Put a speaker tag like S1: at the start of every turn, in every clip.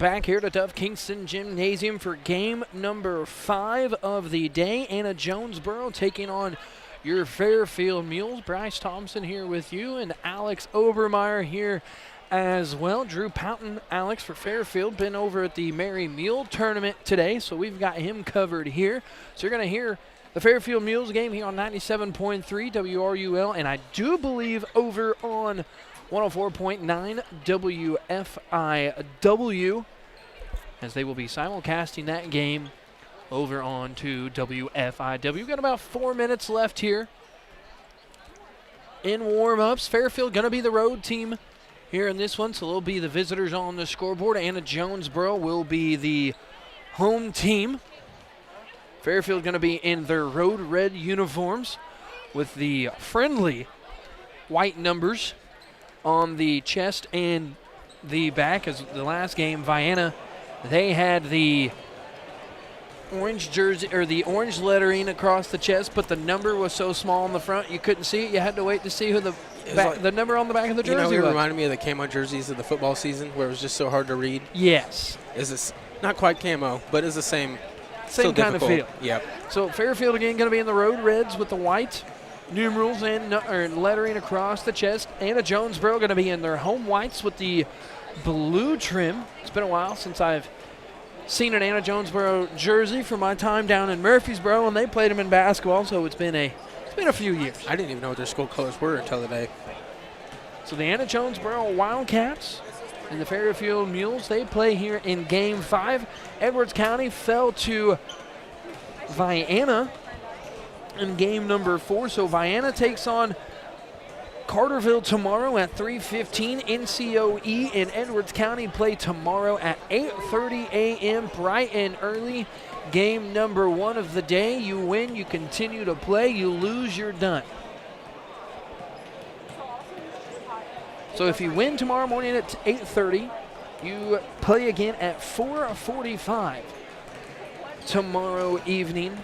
S1: back here to Dove Kingston Gymnasium for game number 5 of the day. Anna-Jonesboro taking on your Fairfield Mules. Bryce Thompson here with you, and Alex Obermeyer here as well. Drew Poughton, Alex for Fairfield, been over at the Mary Mule Tournament today, so we've got him covered here. So you're going to hear the Fairfield Mules game here on 97.3 WRUL, and I do believe over on 104.9 WFIW, as they will be simulcasting that game over on to WFIW. We've got about 4 minutes left here in warm-ups. Fairfield going to be the road team here in this one, so they'll be the visitors on the scoreboard. Anna-Jonesboro will be the home team. Fairfield going to be in their road red uniforms with the friendly white numbers on the chest and the back. As the last game, Vienna, they had the orange jersey, or the orange lettering across the chest, but the number was so small on the front you couldn't see it. You had to wait to see who the number on the back of the jersey
S2: it
S1: was.
S2: reminded me of the camo jerseys of the football season where it was just so hard to read.
S1: Yes.
S2: Is this not quite camo, but it's the same
S1: kind of feel.
S2: Yep.
S1: So Fairfield again going to be in the road reds with the white numerals and lettering across the chest. Anna-Jonesboro going to be in their home whites with the blue trim. It's been a while since I've seen an Anna-Jonesboro jersey from my time down in Murfreesboro, and they played them in basketball, so it's been a few years.
S2: I didn't even know what their school colors were until today.
S1: So the Anna-Jonesboro Wildcats and the Fairfield Mules, they play here in Game 5. Edwards County fell to Vienna in game number 4. So Vienna takes on Carterville tomorrow at 3:15. NCOE and Edwards County play tomorrow at 8:30 a.m. bright and early. Game number 1 of the day. You win, you continue to play. You lose, you're done. So if you win tomorrow morning at 8:30, you play again at 4:45 tomorrow evening.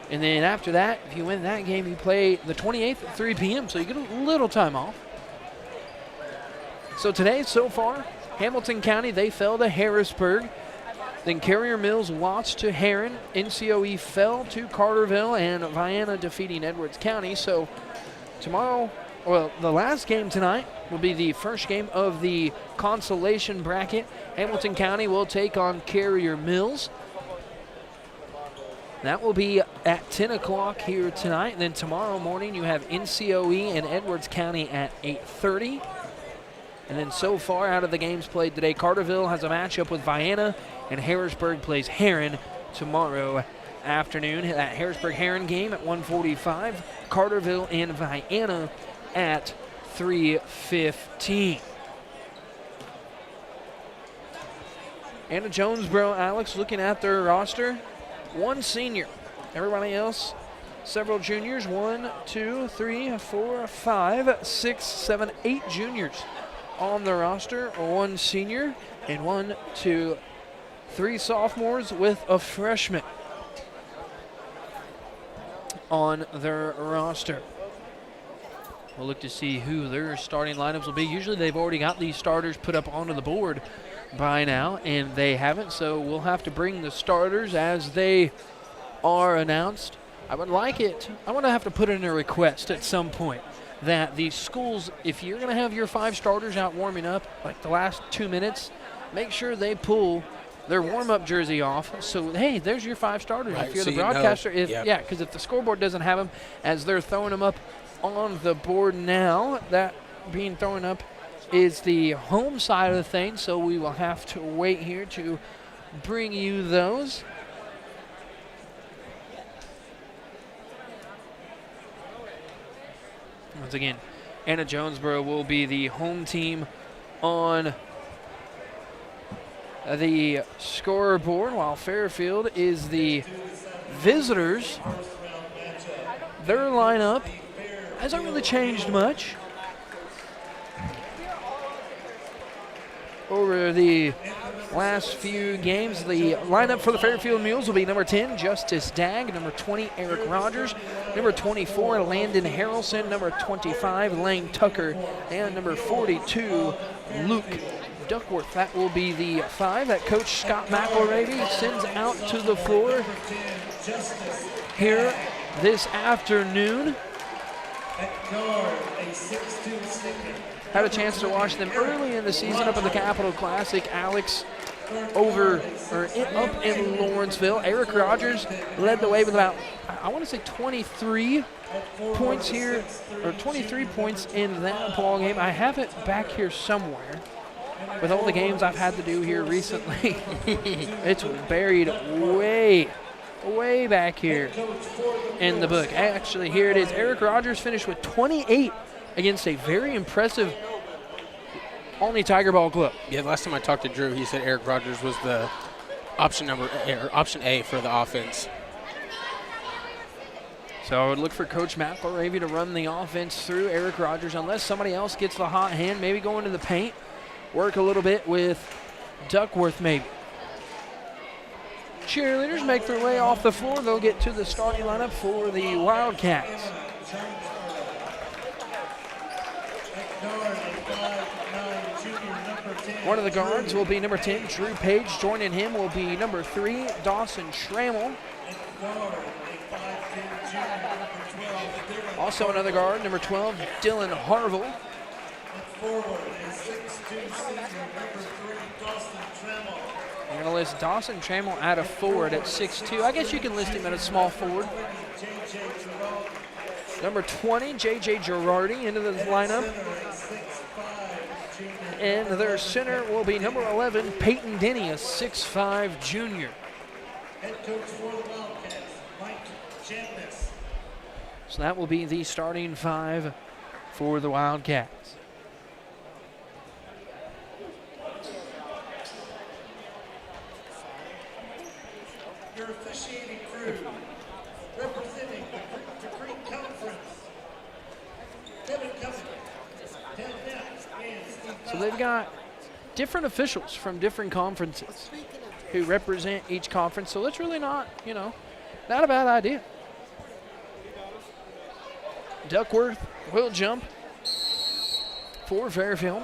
S1: And then after that, if you win that game, you play the 28th at 3 p.m., so you get a little time off. So today, so far, Hamilton County, they fell to Harrisburg. Then Carrier Mills lost to Herrin. NCOE fell to Carterville, and Vienna defeating Edwards County. So tomorrow, well, the last game tonight will be the first game of the consolation bracket. Hamilton County will take on Carrier Mills. That will be at 10 o'clock here tonight. And then tomorrow morning you have NCOE and Edwards County at 8:30. And then so far out of the games played today, Carterville has a matchup with Vienna, and Harrisburg plays Herrin tomorrow afternoon. That Harrisburg-Herrin game at 1:45. Carterville and Vienna at 3:15. Anna-Jonesboro, Alex, looking at their roster. 1 senior. Everybody else, several juniors. 1, 2, 3, 4, 5, 6, 7, 8 juniors on the roster. 1 senior and 1, 2, 3 sophomores with a freshman on their roster. We'll look to see who their starting lineups will be. Usually they've already got these starters put up onto the board by now, and they haven't, so we'll have to bring the starters as they are announced. I would like it, I want to have to put in a request at some point that the schools, if you're going to have your 5 starters out warming up, like the last 2 minutes, make sure they pull their warm-up jersey off. So, hey, there's your 5 starters.
S2: Right,
S1: if you're
S2: so
S1: the broadcaster,
S2: because
S1: if the scoreboard doesn't have them, as they're throwing them up on the board now, that being thrown up is the home side of the thing, so we will have to wait here to bring you those. Once again, Anna-Jonesboro will be the home team on the scoreboard, while Fairfield is the visitors. Their lineup hasn't really changed much over the last few games. The lineup for the Fairfield Mules will be number 10, Justice Dagg, number 20, Eric Rogers, number 24, Landon Harrelson, number 25, Lane Tucker, and number 42, Luke Duckworth. That will be the 5 that Coach Scott McElravy sends out to the floor here this afternoon. Had a chance to watch them early in the season up in the Capital Classic. Alex up in Lawrenceville. Eric Rogers led the way with about, I want to say 23 points here, or 23 points in that ball game. I have it back here somewhere. With all the games I've had to do here recently, it's buried way back here in the book. Actually, here it is. Eric Rogers finished with 28 against a very impressive Olney Tiger Ball club.
S2: Yeah, last time I talked to Drew, he said Eric Rogers was the option A for the offense.
S1: So I would look for Coach McElravy to run the offense through Eric Rogers unless somebody else gets the hot hand, maybe go into the paint, work a little bit with Duckworth maybe. Cheerleaders make their way off the floor. They'll get to the starting lineup for the Wildcats. One of the guards will be number 10, Drew Page. Joining him will be number 3, Dawson Schrammel. Also another guard, number 12, Dylan Harville. I'm going to list Dawson Trammell at a forward at 6'2". I guess you can list him at a small forward. Number 20, J.J. Girardi into the lineup. And their center will be number 11, Peyton Denny, a 6'5" junior. So that will be the starting 5 for the Wildcats.
S3: Your officiating crew, representing the Creek Conference, Kevin Cummings, Ted Ness, and Steve.
S1: So they've got different officials from different conferences who represent each conference. So it's really not, not a bad idea. Duckworth will jump for Fairfield.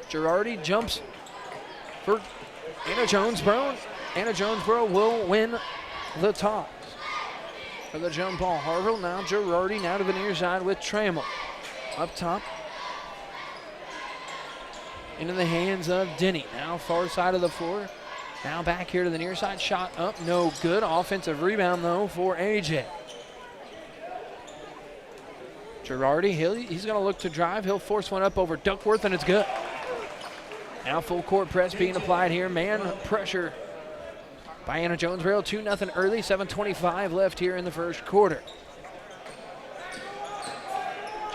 S1: Girardi jumps for Anna-Jonesboro. Anna-Jonesboro will win the toss for the jump ball. Harville now Girardi now to the near side with Trammell. Up top. Into the hands of Denny. Now far side of the floor. Now back here to the near side. Shot up, no good. Offensive rebound though for AJ. Girardi, he's going to look to drive. He'll force one up over Duckworth, and it's good. Now full court press being applied here. Man pressure by Anna-Jonesboro. 2-0 early, 7:25 left here in the first quarter.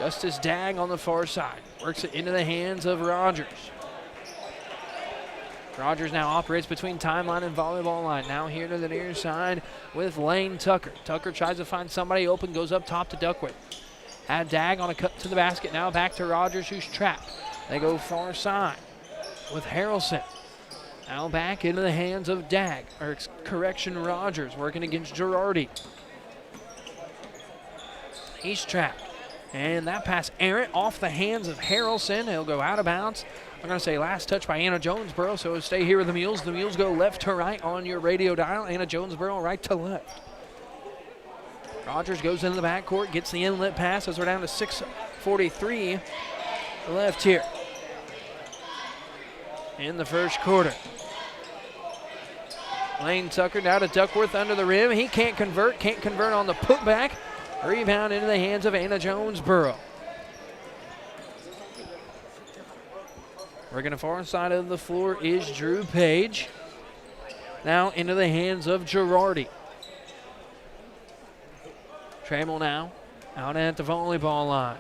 S1: Justice Dagg on the far side. Works it into the hands of Rogers. Rogers now operates between timeline and volleyball line. Now here to the near side with Lane Tucker. Tucker tries to find somebody open, goes up top to Duckworth. Had Dagg on a cut to the basket. Now back to Rogers, who's trapped. They go far side with Harrelson. Now back into the hands of Rogers, working against Girardi. He's trapped. And that pass errant off the hands of Harrelson. He'll go out of bounds. I'm going to say last touch by Anna-Jonesboro, so stay here with the Mules. The Mules go left to right on your radio dial. Anna-Jonesboro right to left. Rogers goes into the backcourt, gets the inlet pass as we're down to 6:43 left here in the first quarter. Lane Tucker now to Duckworth under the rim. He can't convert on the putback. Rebound into the hands of Anna-Jonesboro. Working the far side of the floor is Drew Page. Now into the hands of Girardi. Trammell now out at the volleyball line.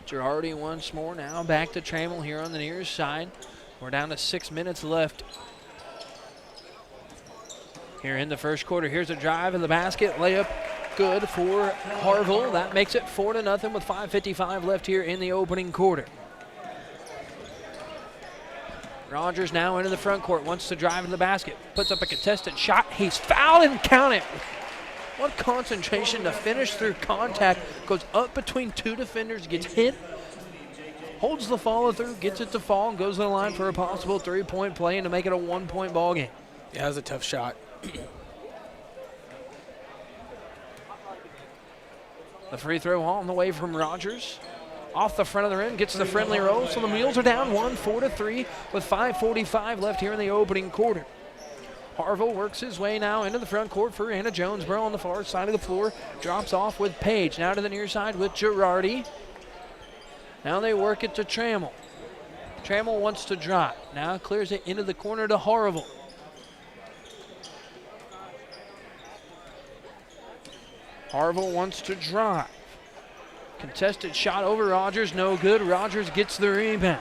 S1: Girardi once more now back to Trammell here on the near side. We're down to 6 minutes left here in the first quarter. Here's a drive in the basket. Layup good for Harville. That makes it 4-0 with 5:55 left here in the opening quarter. Rogers now into the front court, wants to drive in the basket, puts up a contested shot. He's fouled and count it. What concentration to finish through contact. Goes up between two defenders, gets hit, holds the follow through, gets it to fall, and goes to the line for a possible 3-point play and to make it a 1-point ball game.
S2: Yeah, that was a tough shot.
S1: The free throw on the way from Rogers. Off the front of the rim, gets the friendly roll, so the Mules are down 4-3 with 5:45 left here in the opening quarter. Harville works his way now into the front court for Anna-Jonesboro on the far side of the floor. Drops off with Page. Now to the near side with Girardi. Now they work it to Trammell. Trammell wants to drive. Now clears it into the corner to Harville. Harville wants to drive. Contested shot over Rogers, no good. Rogers gets the rebound.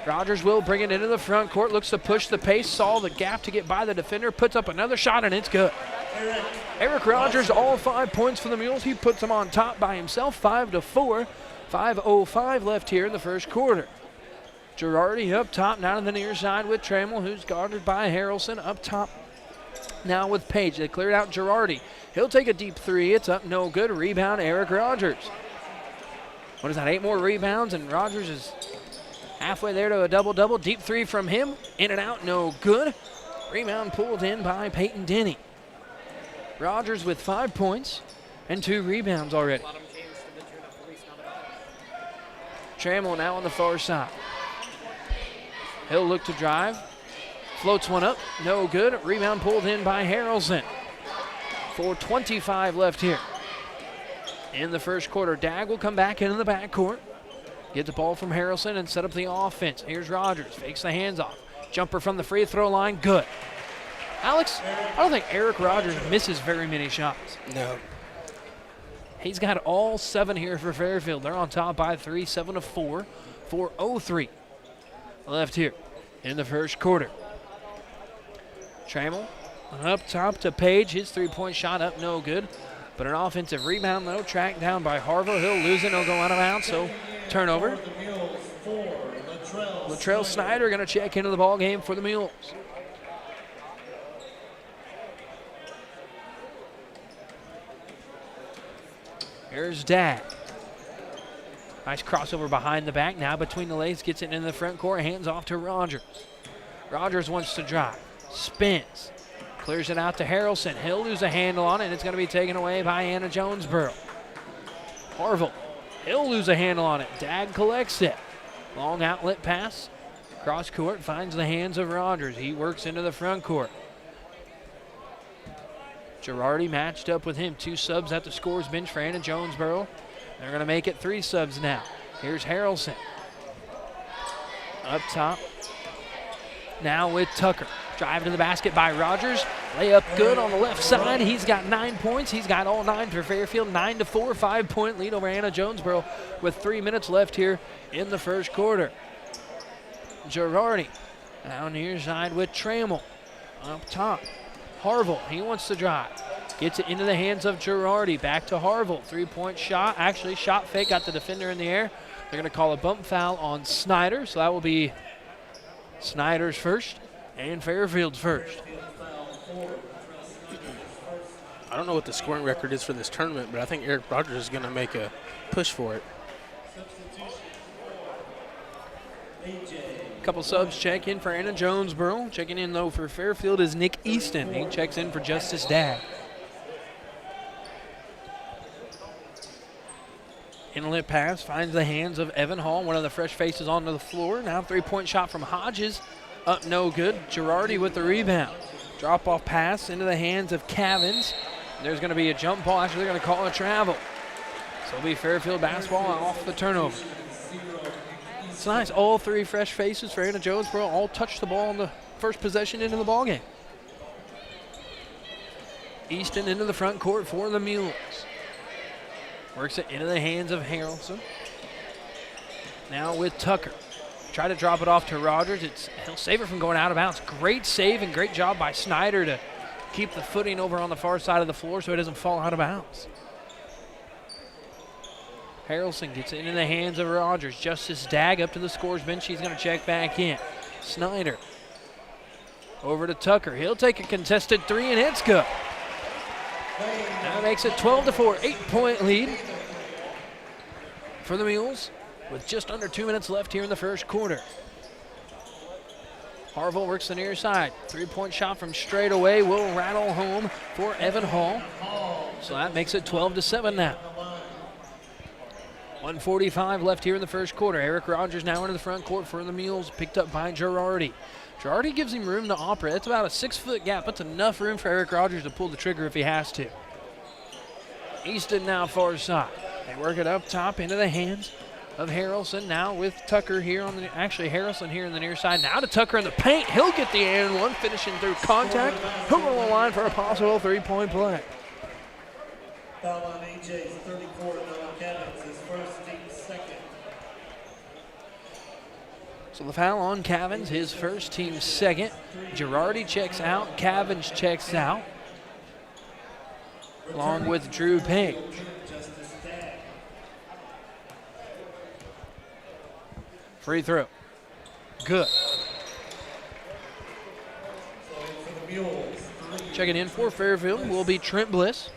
S1: Rogers will bring it into the front court, looks to push the pace, saw the gap to get by the defender, puts up another shot, and it's good. Eric Rogers, all 5 points for the Mules. He puts them on top by himself, 5-4. 5:05 left here in the first quarter. Girardi up top, now to the near side with Trammell, who's guarded by Harrelson. Up top now with Page. They cleared out Girardi. He'll take a deep three. It's up, no good. Rebound, Eric Rogers. What is that, 8 more rebounds, and Rogers is halfway there to a double-double. Deep three from him. In and out, no good. Rebound pulled in by Peyton Denny. Rogers with 5 points and 2 rebounds already. Trammell now on the far side. He'll look to drive. Floats one up, no good. Rebound pulled in by Harrelson. 4:25 left here in the first quarter. Dag will come back into the backcourt. Get the ball from Harrelson and set up the offense. Here's Rogers, fakes the hands off. Jumper from the free throw line, good. Alex, I don't think Eric Rogers misses very many shots.
S2: No.
S1: He's got all 7 here for Fairfield. They're on top by 3, 7-4, 4:03 left here in the first quarter. Trammell up top to Page. His 3-point shot up, no good. But an offensive rebound, though, tracked down by Harville. He'll lose it. He'll go out of bounds, so turnover. Latrell Snyder going to check into the ball game for the Mules. Here's Dag. Nice crossover behind the back. Now between the legs, gets it into the front court. Hands off to Rogers. Rogers wants to drive. Spins. Clears it out to Harrelson. He'll lose a handle on it, and it's going to be taken away by Anna-Jonesboro. Harville. He'll lose a handle on it. Dag collects it. Long outlet pass. Cross court, finds the hands of Rogers. He works into the front court. Girardi matched up with him. 2 subs at the scores bench for Anna-Jonesboro. They're going to make it 3 subs now. Here's Harrelson. Up top. Now with Tucker. Drive to the basket by Rogers. Layup good on the left side. He's got 9 points. He's got all 9 for Fairfield. 9-4, 5-point lead over Anna-Jonesboro with 3 minutes left here in the first quarter. Girardi down near side with Trammell. Up top. Harville, he wants to drive. Gets it into the hands of Girardi. Back to Harville. 3-point shot. Actually, shot fake. Got the defender in the air. They're going to call a bump foul on Snyder. So that will be Snyder's first and Fairfield's first.
S2: I don't know what the scoring record is for this tournament, but I think Eric Rogers is going to make a push for it.
S1: Couple subs check in for Anna-Jonesboro. Checking in, though, for Fairfield is Nick Easton. He checks in for Justice Dag. Inlet pass finds the hands of Evan Hall, one of the fresh faces onto the floor. Now 3-point shot from Hodges. Up no good. Girardi with the rebound. Drop-off pass into the hands of Cavins. There's going to be a jump ball. Actually, they're going to call a travel. So it'll be Fairfield basketball off the turnover. It's nice. All 3 fresh faces for Anna-Jonesboro all touched the ball on the first possession into the ballgame. Easton into the front court for the Mules. Works it into the hands of Harrelson. Now with Tucker. Try to drop it off to Rogers. He'll save it from going out of bounds. Great save and great job by Snyder to keep the footing over on the far side of the floor so it doesn't fall out of bounds. Harrelson gets it into the hands of Rogers. Justice Dag up to the scores bench. He's going to check back in. Snyder over to Tucker. He'll take a contested 3, and it's good. That makes it 12-4, 8-point lead for the Mules with just under 2 minutes left here in the first quarter. Harville works the near side. 3-point shot from straight away will rattle home for Evan Hall. So that makes it 12-7 now. 1:45 left here in the first quarter. Eric Rogers now into the front court for the Mules, picked up by Girardi. Girardi gives him room to operate. That's about a 6-foot gap. That's enough room for Eric Rogers to pull the trigger if he has to. Easton now far side. They work it up top into the hands of Harrelson now with Tucker here on the, actually Harrelson here in the near side. Now to Tucker in the paint. He'll get the and one, finishing through contact. He'll go on the line for a possible 3-point play.
S3: Foul on AJ's 34, Noah Kevins, his first, team's second.
S1: So the foul on Cavins, his first, team's second. Girardi checks out, Cavins checks out, along with Drew Page. Free throw. Good. Checking in for Fairfield will be Trent Bliss.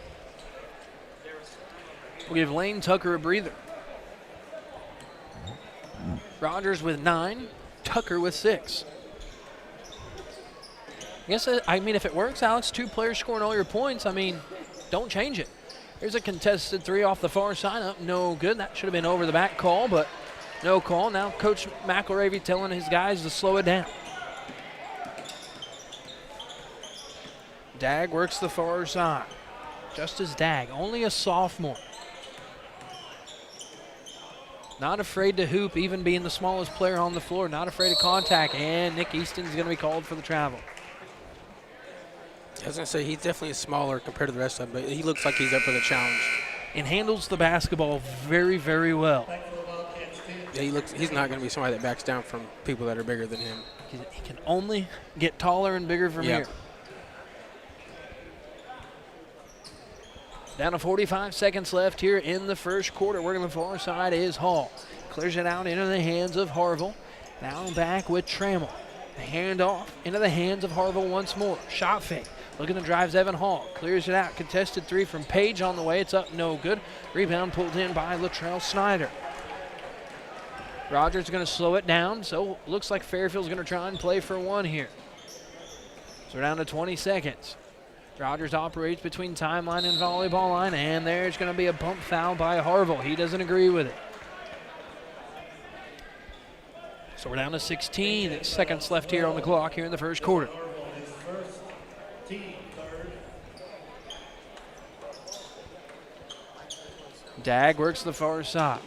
S1: We'll give Lane Tucker a breather. Rogers with 9, Tucker with 6. I mean, if it works, Alex, 2 players scoring all your points, I mean, don't change it. Here's a contested 3 off the far side, up, no good. That should have been over the back call, but no call. Now Coach McElravy telling his guys to slow it down. Dagg works the far side. Justice Dagg, only a sophomore. Not afraid to hoop, even being the smallest player on the floor. Not afraid of contact, and Nick Easton's going to be called for the travel.
S2: I was going to say, he's definitely smaller compared to the rest of them, but he looks like he's up for the challenge.
S1: And handles the basketball very, very well.
S2: Yeah, he's not going to be somebody that backs down from people that are bigger than him.
S1: He can only get taller and bigger from here. Down to 45 seconds left here in the first quarter. Working the far side is Hall. Clears it out into the hands of Harville. Now back with Trammell. The handoff into the hands of Harville once more. Shot fake. Looking to drives Evan Hall. Clears it out. Contested 3 from Page on the way. It's up, no good. Rebound pulled in by Latrell Snyder. Rogers going to slow it down, so looks like Fairfield's going to try and play for 1 here. So we're down to 20 seconds. Rogers operates between timeline and volleyball line, and there's going to be a bump foul by Harville. He doesn't agree with it. So we're down to 16 seconds left here on the clock here in the first quarter. Dagg works the far side.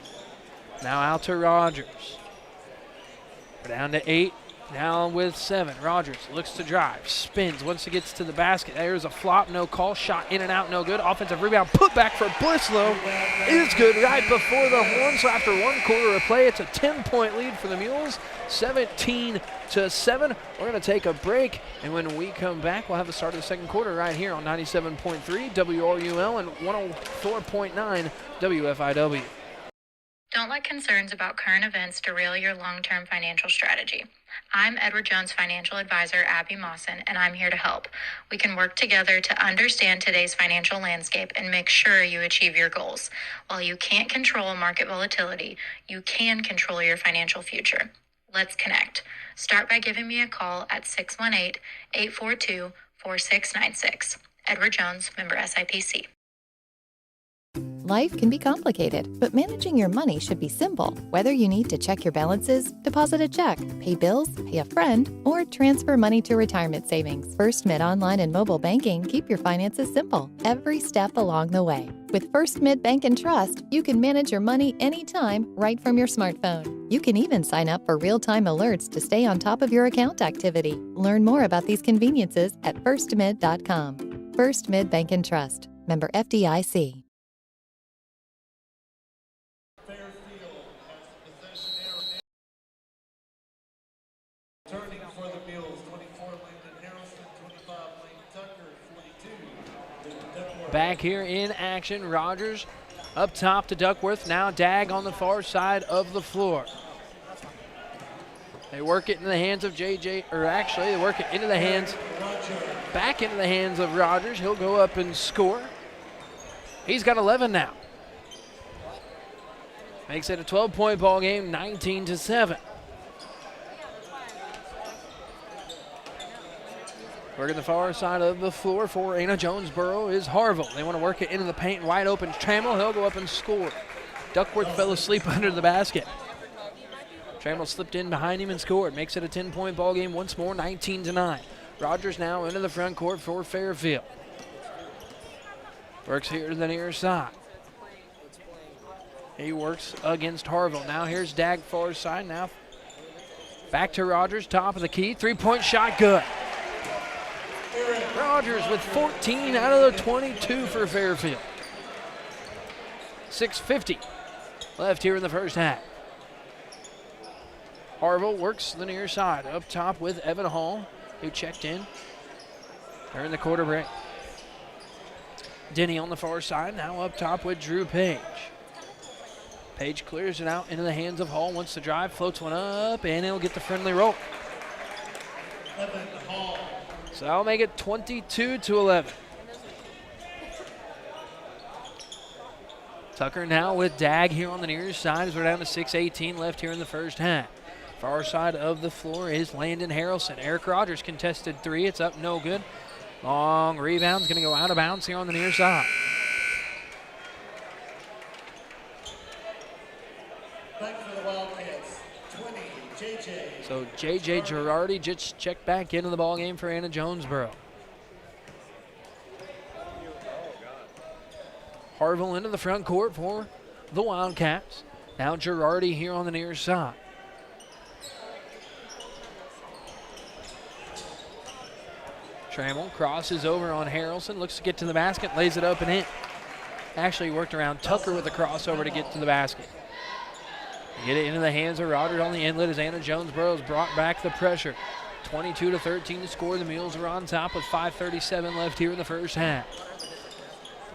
S1: Now out to Rogers. We're down to 8. Now with 7, Rogers looks to drive, spins once he gets to the basket. There's a flop, no call, shot in and out, no good. Offensive rebound, put back for Blislow is good right before the horn. So after 1 quarter of play, it's a 10-point lead for the Mules, 17-7. We're going to take a break, and when we come back, we'll have the start of the second quarter right here on 97.3 WRUL and 104.9 WFIW.
S4: Don't let concerns about current events derail your long-term financial strategy. I'm Edward Jones financial advisor, Abby Mawson, and I'm here to help. We can work together to understand today's financial landscape and make sure you achieve your goals. While you can't control market volatility, you can control your financial future. Let's connect. Start by giving me a call at 618-842-4696. Edward Jones, member SIPC.
S5: Life can be complicated, but managing your money should be simple. Whether you need to check your balances, deposit a check, pay bills, pay a friend, or transfer money to retirement savings, First Mid Online and Mobile Banking keep your finances simple every step along the way. With First Mid Bank and Trust, you can manage your money anytime right from your smartphone. You can even sign up for real-time alerts to stay on top of your account activity. Learn more about these conveniences at firstmid.com. First Mid Bank and Trust. Member FDIC.
S3: Turning for the Mules, 24 Landon Harrelson, 25 Lane Tucker, 42.
S1: Back here in action, Rogers up top to Duckworth. Now Dagg on the far side of the floor. They work it in the hands of JJ, or actually they work it into the hands, back into the hands of Rogers. He'll go up and score. He's got 11 now. Makes it a 12-point ball game, 19-7. Working the far side of the floor for Anna-Jonesboro is Harville. They want to work it into the paint. Wide open Trammell. He'll go up and score. Duckworth fell asleep under the basket. Trammell slipped in behind him and scored. Makes it a 10-point ball game once more, 19-9. Rogers now into the front court for Fairfield. Works here to the near side. He works against Harville. Now here's Dag far side. Now back to Rogers, top of the key. Three-point shot, good. Rogers with 14 out of the 22 for Fairfield. 6:50 left here in the first half. Harville works the near side. Up top with Evan Hall, who checked in during the quarter break. Denny on the far side, now up top with Drew Page. Page clears it out into the hands of Hall. Wants to drive, floats one up, and he'll get the friendly roll. So that'll make it 22-11. Tucker now with Dag here on the near side as we're down to 6:18 left here in the first half. Far side of the floor is Landon Harrelson. Eric Rogers contested three. It's up, no good. Long rebound's going to go out of bounds here on the near side.
S3: Back for the Wildcats, 20, JJ.
S1: So J.J. Girardi just checked back into the ballgame for Anna-Jonesboro. Harville into the front court for the Wildcats. Now Girardi here on the near side. Trammell crosses over on Harrelson, looks to get to the basket, lays it up and in. Actually worked around Tucker with a crossover to get to the basket. Get it into the hands of Rogers on the inlet as Anna-Jonesboro has brought back the pressure. 22-13 to score. The Mules are on top with 5:37 left here in the first half.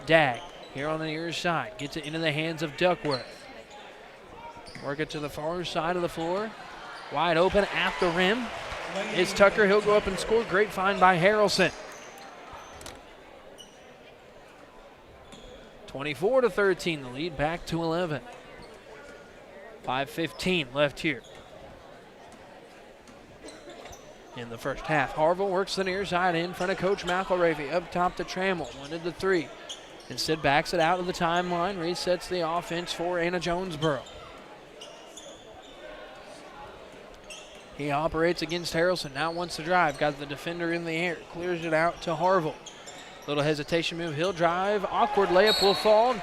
S1: Dag here on the near side. Gets it into the hands of Duckworth. Work it to the far side of the floor. Wide open at the rim. It's Tucker. He'll go up and score. Great find by Harrelson. 24-13. The lead back to 11. 5:15 left here in the first half. Harville works the near side in front of Coach McElravy. Up top to Trammell. Wanted the three. Instead backs it out of the timeline. Resets the offense for Anna-Jonesboro. He operates against Harrelson. Now wants to drive. Got the defender in the air. Clears it out to Harville. Little hesitation move. He'll drive. Awkward layup will fall.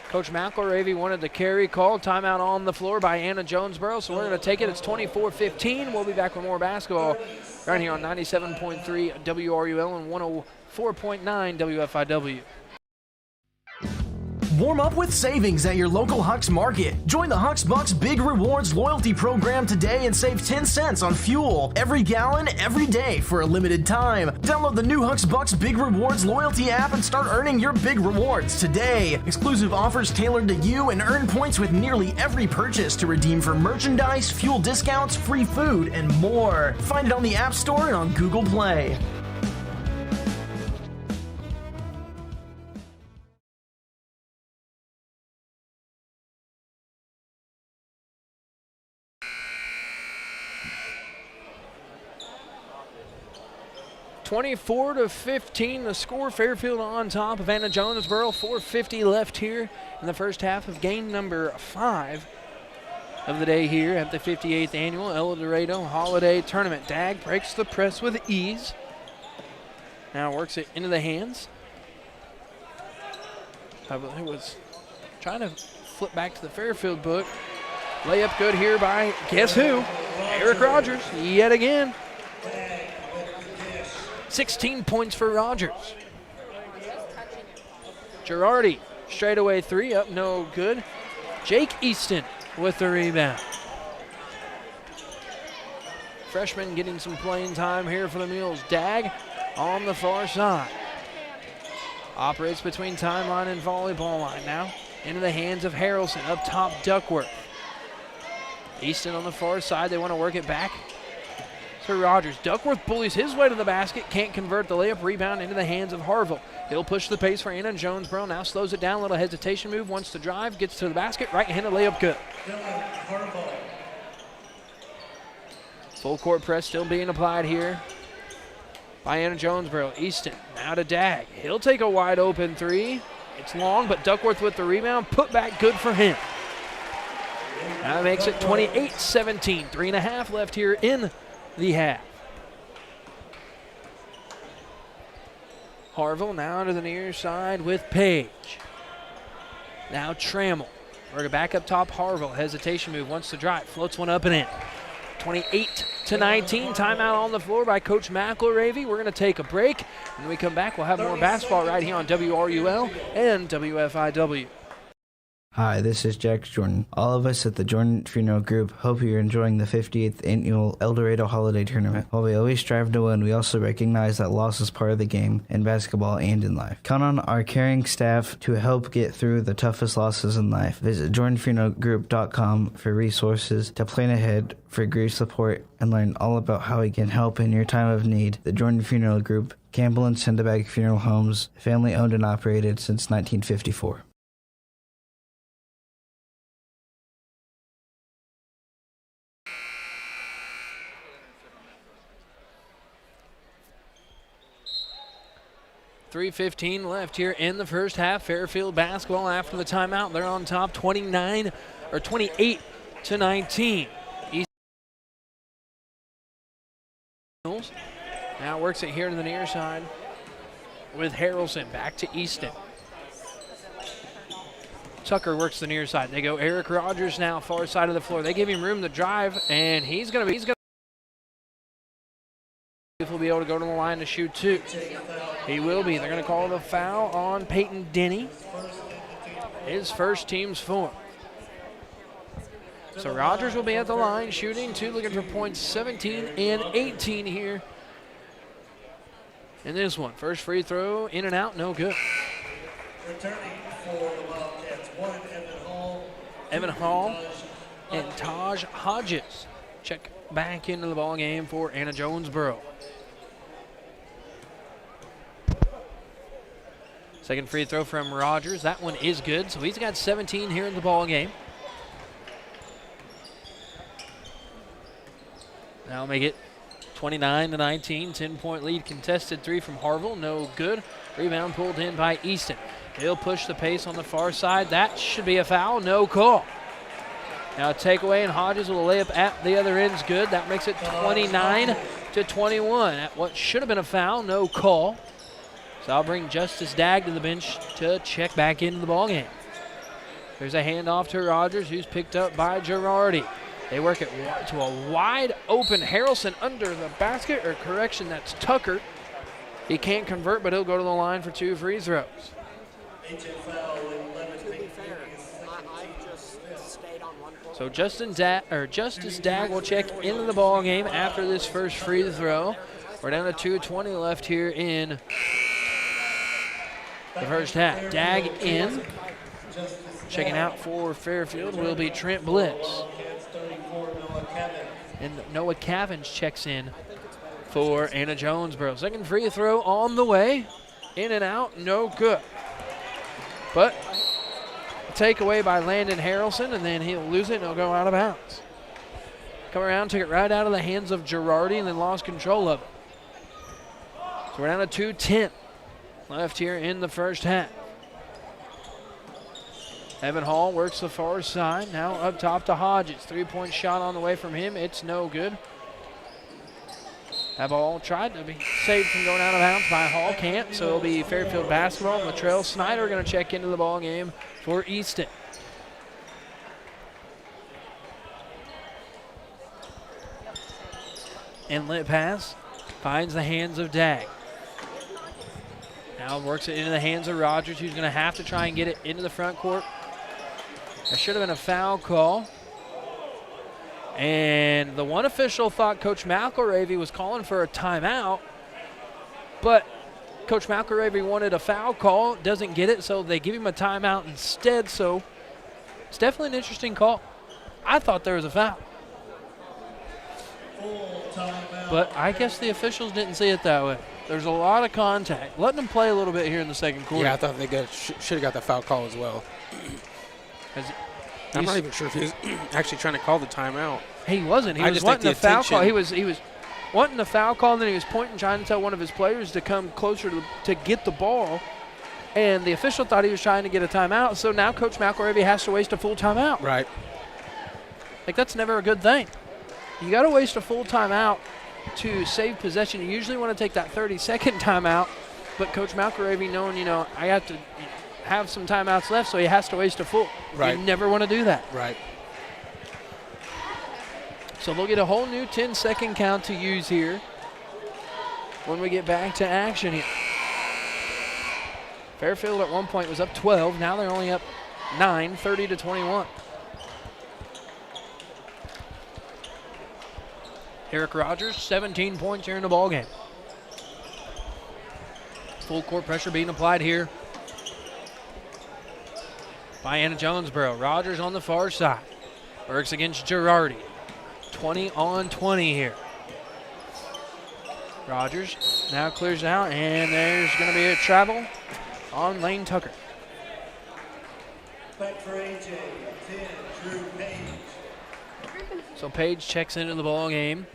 S1: Coach McElravy wanted the carry call. Timeout on the floor by Anna-Jonesboro. So we're going to take it. It's 24-15. We'll be back with more basketball right here on 97.3 WRUL and 104.9 WFIW.
S6: Warm up with savings at your local Huck's Market. Join the Huck's Bucks Big Rewards loyalty program today and save 10 cents on fuel every gallon, every day for a limited time. Download the new Huck's Bucks Big Rewards loyalty app and start earning your big rewards today. Exclusive offers tailored to you and earn points with nearly every purchase to redeem for merchandise, fuel discounts, free food, and more. Find it on the App Store and on Google Play.
S1: (24-15) the score. Fairfield on top of Anna-Jonesboro. 4:50 left here in the first half of game number 5 of the day here at the 58th annual Eldorado Holiday Tournament. Dag breaks the press with ease. Now works it into the hands. I was trying to flip back to the Fairfield book. Layup good here by guess who? Eric Rogers yet again. 16 points for Rogers. Girardi, straightaway three, up no good. Jake Easton with the rebound. Freshman getting some playing time here for the Mules. Dag on the far side. Operates between timeline and volleyball line now. Into the hands of Harrelson, up top Duckworth. Easton on the far side, they want to work it back. to Rogers. Duckworth bullies his way to the basket, can't convert the layup, rebound into the hands of Harville. He'll push the pace for Anna-Jonesboro, now slows it down, little hesitation move, wants to drive, gets to the basket, right-handed layup good. Full court press still being applied here by Anna-Jonesboro. Easton now to Dag. He'll take a wide open three. It's long, but Duckworth with the rebound. Put back good for him. That makes it 28-17. 3.5 left here in the half. Harville now to the near side with Page. Now Trammell. We're back up top. Harville, hesitation move, wants to drive. Floats one up and in. 28-19. Timeout on the floor by Coach McElravy. We're going to take a break. When we come back, we'll have more basketball right here on WRUL and WFIW.
S7: Hi, this is Jack Jordan. All of us at the Jordan Funeral Group hope you're enjoying the 58th Annual Eldorado Holiday Tournament. While we always strive to win, we also recognize that loss is part of the game in basketball and in life. Count on our caring staff to help get through the toughest losses in life. Visit jordanfuneralgroup.com for resources to plan ahead for grief support and learn all about how we can help in your time of need. The Jordan Funeral Group, Campbell and Sendabag Funeral Homes, family owned and operated since 1954.
S1: .3:15 left here in the first half. Fairfield basketball after the timeout. They're on top 28-19. Now works it here to the near side with Harrelson. Back to Easton. Tucker works the near side. They go Eric Rogers now, far side of the floor. They give him room to drive, and he'll be able to go to the line to shoot two. He will be. They're going to call the foul on Peyton Denny. His first team's four. So Rogers will be at the line shooting two, looking for points 17 and 18 here in this one. First free throw, in and out, no good.
S3: Returning for the Wildcats, one
S1: Evan Hall and Taj Hodges check back into the ball game for Anna-Jonesboro. Second free throw from Rogers. That one is good, so he's got 17 here in the ball game. Now make it 29-19. 10-point lead. Contested three from Harville. No good. Rebound pulled in by Easton. He'll push the pace on the far side. That should be a foul. No call. Now a takeaway, and Hodges will lay up at the other end is good. That makes it 29-21. At what should have been a foul, no call. So I'll bring Justice Dagg to the bench to check back into the ballgame. There's a handoff to Rogers, who's picked up by Girardi. They work it to a wide open Harrelson under the basket, or correction, that's Tucker. He can't convert, but he'll go to the line for two free throws. So Justice Dagg will check into the ball game after this first free throw. We're down to 2:20 left here in the first half. Dagg in. Checking out for Fairfield will be Trent Bliss. And Noah Cavins checks in for Anna-Jonesboro. Second free throw on the way. In and out, no good. But takeaway by Landon Harrelson, and then he'll lose it and he'll go out of bounds. Come around, took it right out of the hands of Girardi, and then lost control of it. So we're down to 2:10 left here in the first half. Evan Hall works the far side, now up top to Hodges. Three-point shot on the way from him, it's no good. That ball tried to be saved from going out of bounds by Hall, can't, so it'll be Fairfield basketball. Latrell Snyder going to check into the ball game for Easton. Inlet pass, finds the hands of Dagg. Now works it into the hands of Rogers, who's going to have to try and get it into the front court. There should have been a foul call. And the one official thought Coach McElravy was calling for a timeout, but Coach McElravy wanted a foul call, doesn't get it, so they give him a timeout instead. So it's definitely an interesting call. I thought there was a foul.
S3: Full timeout.
S1: But I guess the officials didn't see it that way. There's a lot of contact. Letting them play a little bit here in the second quarter.
S2: Yeah, I thought they should have got the foul call as well. I'm not even sure if he was actually trying to call the timeout.
S1: He wasn't. He
S2: I
S1: was
S2: just
S1: wanting
S2: think
S1: the
S2: the
S1: foul call.
S2: attention-
S1: He was wanting the foul call, and then he was pointing, trying to tell one of his players to come closer to get the ball. And the official thought he was trying to get a timeout, so now Coach McElravy has to waste a full timeout.
S2: Right.
S1: Like, that's never a good thing. You got to waste a full timeout to save possession. You usually want to take that 30-second timeout, but Coach McElravy knowing, I have to have some timeouts left, so he has to waste a full.
S2: Right.
S1: You never want to do that.
S2: Right.
S1: So they'll get a whole new 10-second count to use here when we get back to action here. Fairfield at one point was up 12. Now they're only up 9, 30-21. Eric Rogers, 17 points here in the ballgame. Full court pressure being applied here by Anna-Jonesboro. Rogers on the far side. Works against Girardi. 20 on 20 here. Rogers now clears it out, and there's going to be a travel on Lane Tucker.
S3: Back for AJ, 10, Drew Page.
S1: So Page checks into the ball game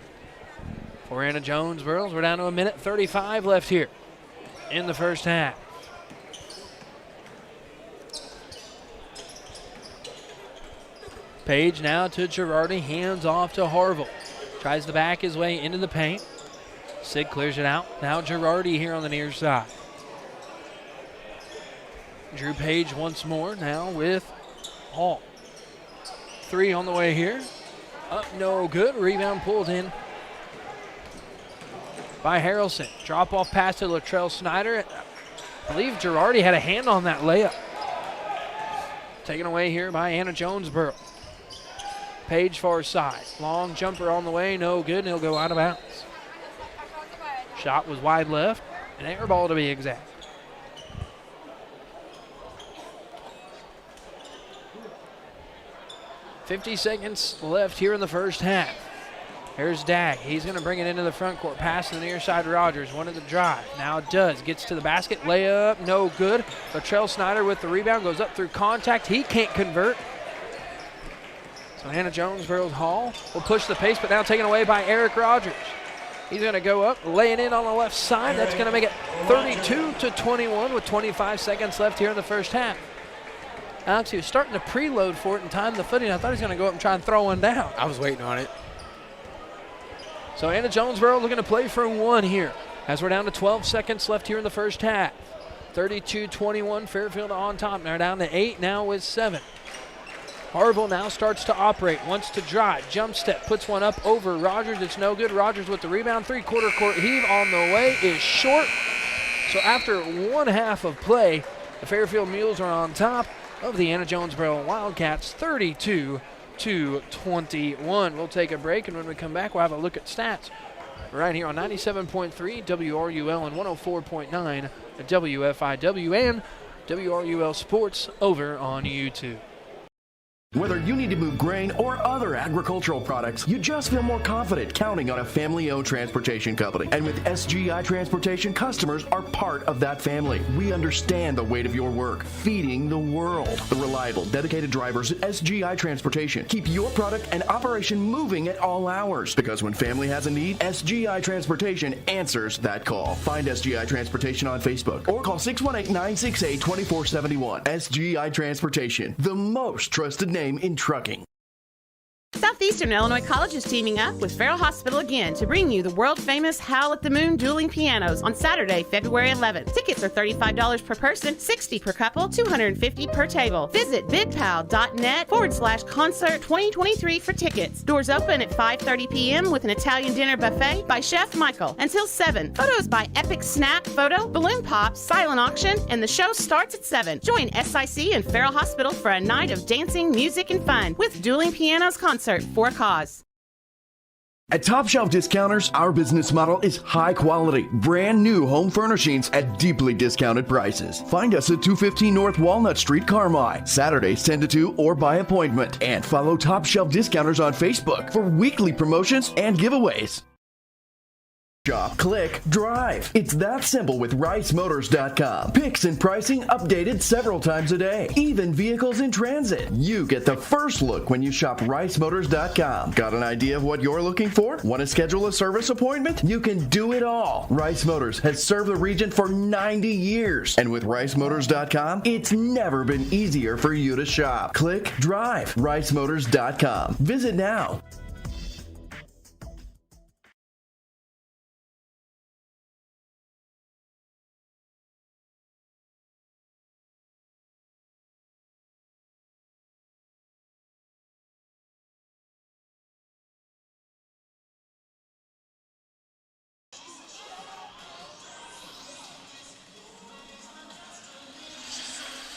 S1: for Anna-Jonesboro. We're down to 1:35 left here in the first half. Page now to Girardi, hands off to Harville. Tries to back his way into the paint. Sid clears it out. Now Girardi here on the near side. Drew Page once more now with Hall. 3 on the way here. Up, no good. Rebound pulled in by Harrelson. Drop off pass to Latrell Snyder. I believe Girardi had a hand on that layup. Taken away here by Anna-Jonesboro. Page far side. Long jumper on the way, no good, and he'll go out of bounds. Shot was wide left, an air ball to be exact. .50 seconds left here in the first half. Here's Dag. He's going to bring it into the front court. Pass to the near side. Rogers wanted to drive. Now does. Gets to the basket. Layup. No good. Latrell Snyder with the rebound. Goes up through contact. He can't convert. So Anna-Jonesboro's Hall will push the pace, but now taken away by Eric Rogers. He's going to go up, laying in on the left side. That's going to make it 32-21 with 25 seconds left here in the first half. Alex, he was starting to preload for it and time the footing. I thought he was going to go up and try and throw one down.
S2: I was waiting on it.
S1: So Anna-Jonesboro looking to play for one here as we're down to 12 seconds left here in the first half. 32-21, Fairfield on top. Now down to 8 now with 7. Harville now starts to operate, wants to drive, jump step, puts one up over Rogers. It's no good. Rogers with the rebound. 3/4 court heave on the way is short. So after one half of play, the Fairfield Mules are on top of the Anna-Jonesboro Wildcats, 32-21. We'll take a break, and when we come back, we'll have a look at stats right here on 97.3 WRUL and 104.9 WFIW and WRUL Sports over on YouTube.
S8: Whether you need to move grain or other agricultural products, you just feel more confident counting on a family-owned transportation company. And with SGI Transportation, customers are part of that family. We understand the weight of your work, feeding the world. The reliable, dedicated drivers at SGI Transportation keep your product and operation moving at all hours. Because when family has a need, SGI Transportation answers that call. Find SGI Transportation on Facebook or call 618-968-2471. SGI Transportation, the most trusted name in trucking.
S9: Southeastern Illinois College is teaming up with Farrell Hospital again to bring you the world-famous Howl at the Moon dueling pianos on Saturday, February 11th. Tickets are $35 per person, $60 per couple, $250 per table. Visit bigpal.net/concert 2023 for tickets. Doors open at 5:30 p.m. with an Italian dinner buffet by Chef Michael until 7. Photos by Epic Snap Photo, Balloon Pop, Silent Auction, and the show starts at 7. Join SIC and Farrell Hospital for a night of dancing, music, and fun with Dueling Pianos Concert for a cause.
S8: At Top Shelf Discounters, our business model is high quality, brand new home furnishings at deeply discounted prices. Find us at 215 North Walnut Street, Carmi, Saturdays 10 to 2 or by appointment. And follow Top Shelf Discounters on Facebook for weekly promotions and giveaways. Shop, click, drive. It's that simple with RiceMotors.com. Picks and pricing updated several times a day. Even vehicles in transit. You get the first look when you shop RiceMotors.com. Got an idea of what you're looking for? Want to schedule a service appointment? You can do it all. Rice Motors has served the region for 90 years. And with RiceMotors.com, it's never been easier for you to shop. Click, drive. RiceMotors.com. Visit now.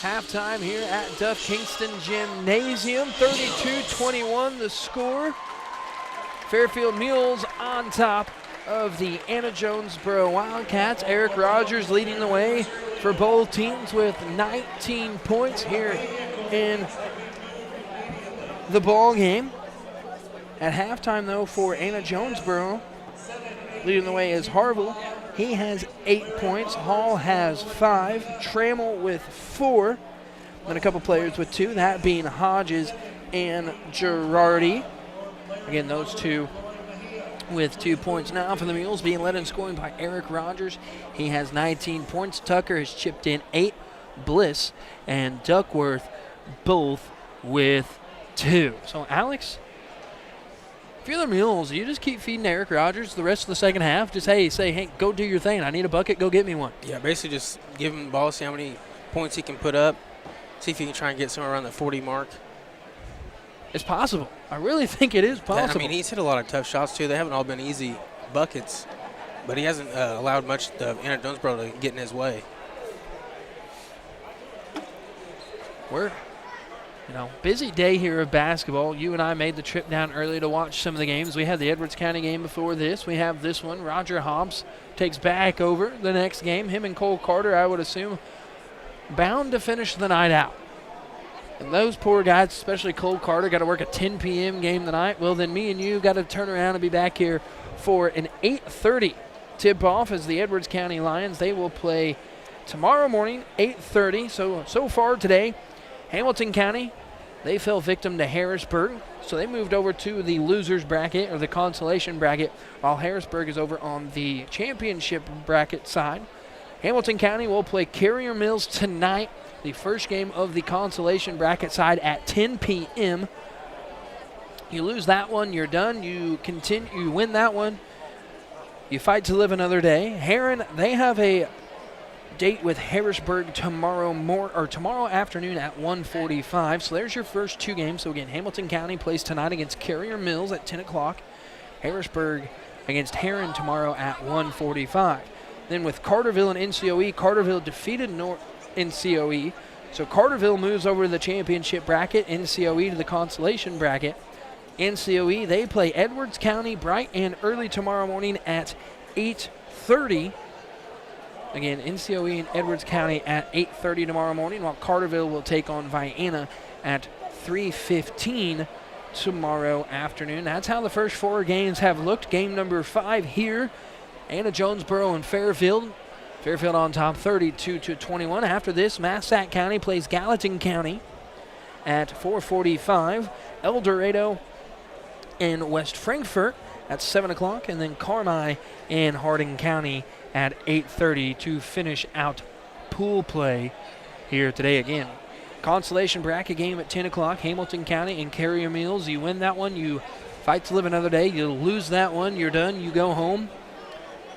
S1: Halftime here at Duff Kingston Gymnasium, 32-21 the score. Fairfield Mules on top of the Anna-Jonesboro Wildcats. Eric Rogers leading the way for both teams with 19 points here in the ball game. At halftime, though, for Anna-Jonesboro, leading the way is Harville. He has 8 points. Hall has 5. Trammell with 4. And a couple players with 2, that being Hodges and Girardi. Again, those two with 2 points now for the Mules, being led in scoring by Eric Rogers. He has 19 points. Tucker has chipped in 8. Bliss and Duckworth both with 2. So, Alex, if you're the Mules, you just keep feeding Eric Rogers the rest of the second half. Just, say, hey, go do your thing. I need a bucket. Go get me one.
S2: Yeah, basically just give him the ball, see how many points he can put up, see if he can try and get somewhere around the 40 mark.
S1: It's possible. I really think it is possible.
S2: I mean, he's hit a lot of tough shots, too. They haven't all been easy buckets, but he hasn't allowed much of Anna-Jonesboro to get in his way.
S1: We're busy day here of basketball. You and I made the trip down early to watch some of the games. We had the Edwards County game before this. We have this one. Roger Hobbs takes back over the next game. Him and Cole Carter, I would assume, bound to finish the night out. And those poor guys, especially Cole Carter, got to work a 10 p.m. game tonight. Well, then me and you got to turn around and be back here for an 8:30 tip-off as the Edwards County Lions. They will play tomorrow morning, 8:30. So far today, Hamilton County, they fell victim to Harrisburg, so they moved over to the losers bracket or the consolation bracket, while Harrisburg is over on the championship bracket side. Hamilton County will play Carrier Mills tonight, the first game of the consolation bracket side at 10 p.m. You lose that one, you're done. You win that one, you fight to live another day. Heron, they have a date with Harrisburg tomorrow afternoon at 1:45. So there's your first 2 games. So again, Hamilton County plays tonight against Carrier Mills at 10 o'clock. Harrisburg against Heron tomorrow at 1:45. Then with Carterville and NCOE, Carterville defeated NCOE. So Carterville moves over to the championship bracket, NCOE to the consolation bracket. NCOE, they play Edwards County bright and early tomorrow morning at 8:30. Again, NCOE and Edwards County at 8:30 tomorrow morning, while Carterville will take on Vienna at 3:15 tomorrow afternoon. That's how the first 4 games have looked. Game number 5 here, Anna-Jonesboro and Fairfield. Fairfield on top 32-21. After this, Massac County plays Gallatin County at 4:45. Eldorado and West Frankfort at 7 o'clock, and then Carmi and Harding County at 8:30 to finish out pool play here today. Again, consolation bracket game at 10 o'clock, Hamilton County and Carrier Mills. You win that one, you fight to live another day. You lose that one, you're done, you go home.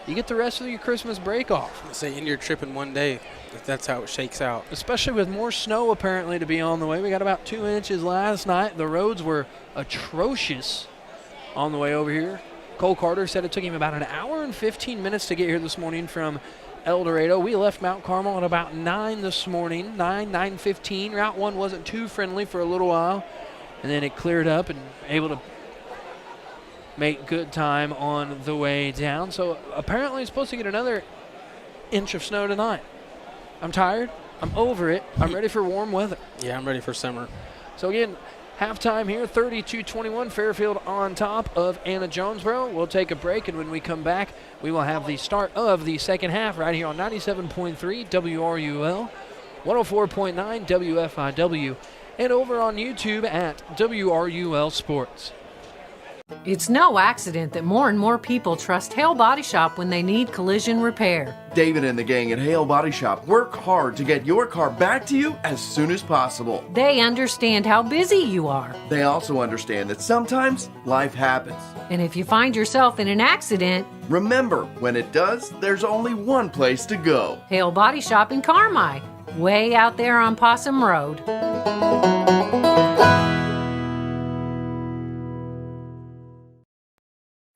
S1: You get the rest of your Christmas break off.
S2: Say end your trip in one day, if that's how it shakes out.
S1: Especially with more snow apparently to be on the way. We got about 2 inches last night. The roads were atrocious on the way over here. Cole Carter said it took him about an hour and 15 minutes to get here this morning from Eldorado. We left Mount Carmel at about 9 this morning, 9:15. Route 1 wasn't too friendly for a little while, and then it cleared up and able to make good time on the way down. So apparently it's supposed to get another inch of snow tonight. I'm tired. I'm over it. I'm ready for warm weather.
S2: Yeah, I'm ready for summer.
S1: So again, halftime here, 32-21, Fairfield on top of Anna-Jonesboro. We'll take a break, and when we come back, we will have the start of the second half right here on 97.3 WRUL, 104.9 WFIW, and over on YouTube at WRUL Sports.
S10: It's no accident that more and more people trust Hale Body Shop when they need collision repair.
S8: David and the gang at Hale Body Shop work hard to get your car back to you as soon as possible.
S10: They understand how busy you are.
S8: They also understand that sometimes life happens.
S10: And if you find yourself in an accident,
S8: remember, when it does, there's only one place to go.
S10: Hale Body Shop in Carmi, way out there on Possum Road.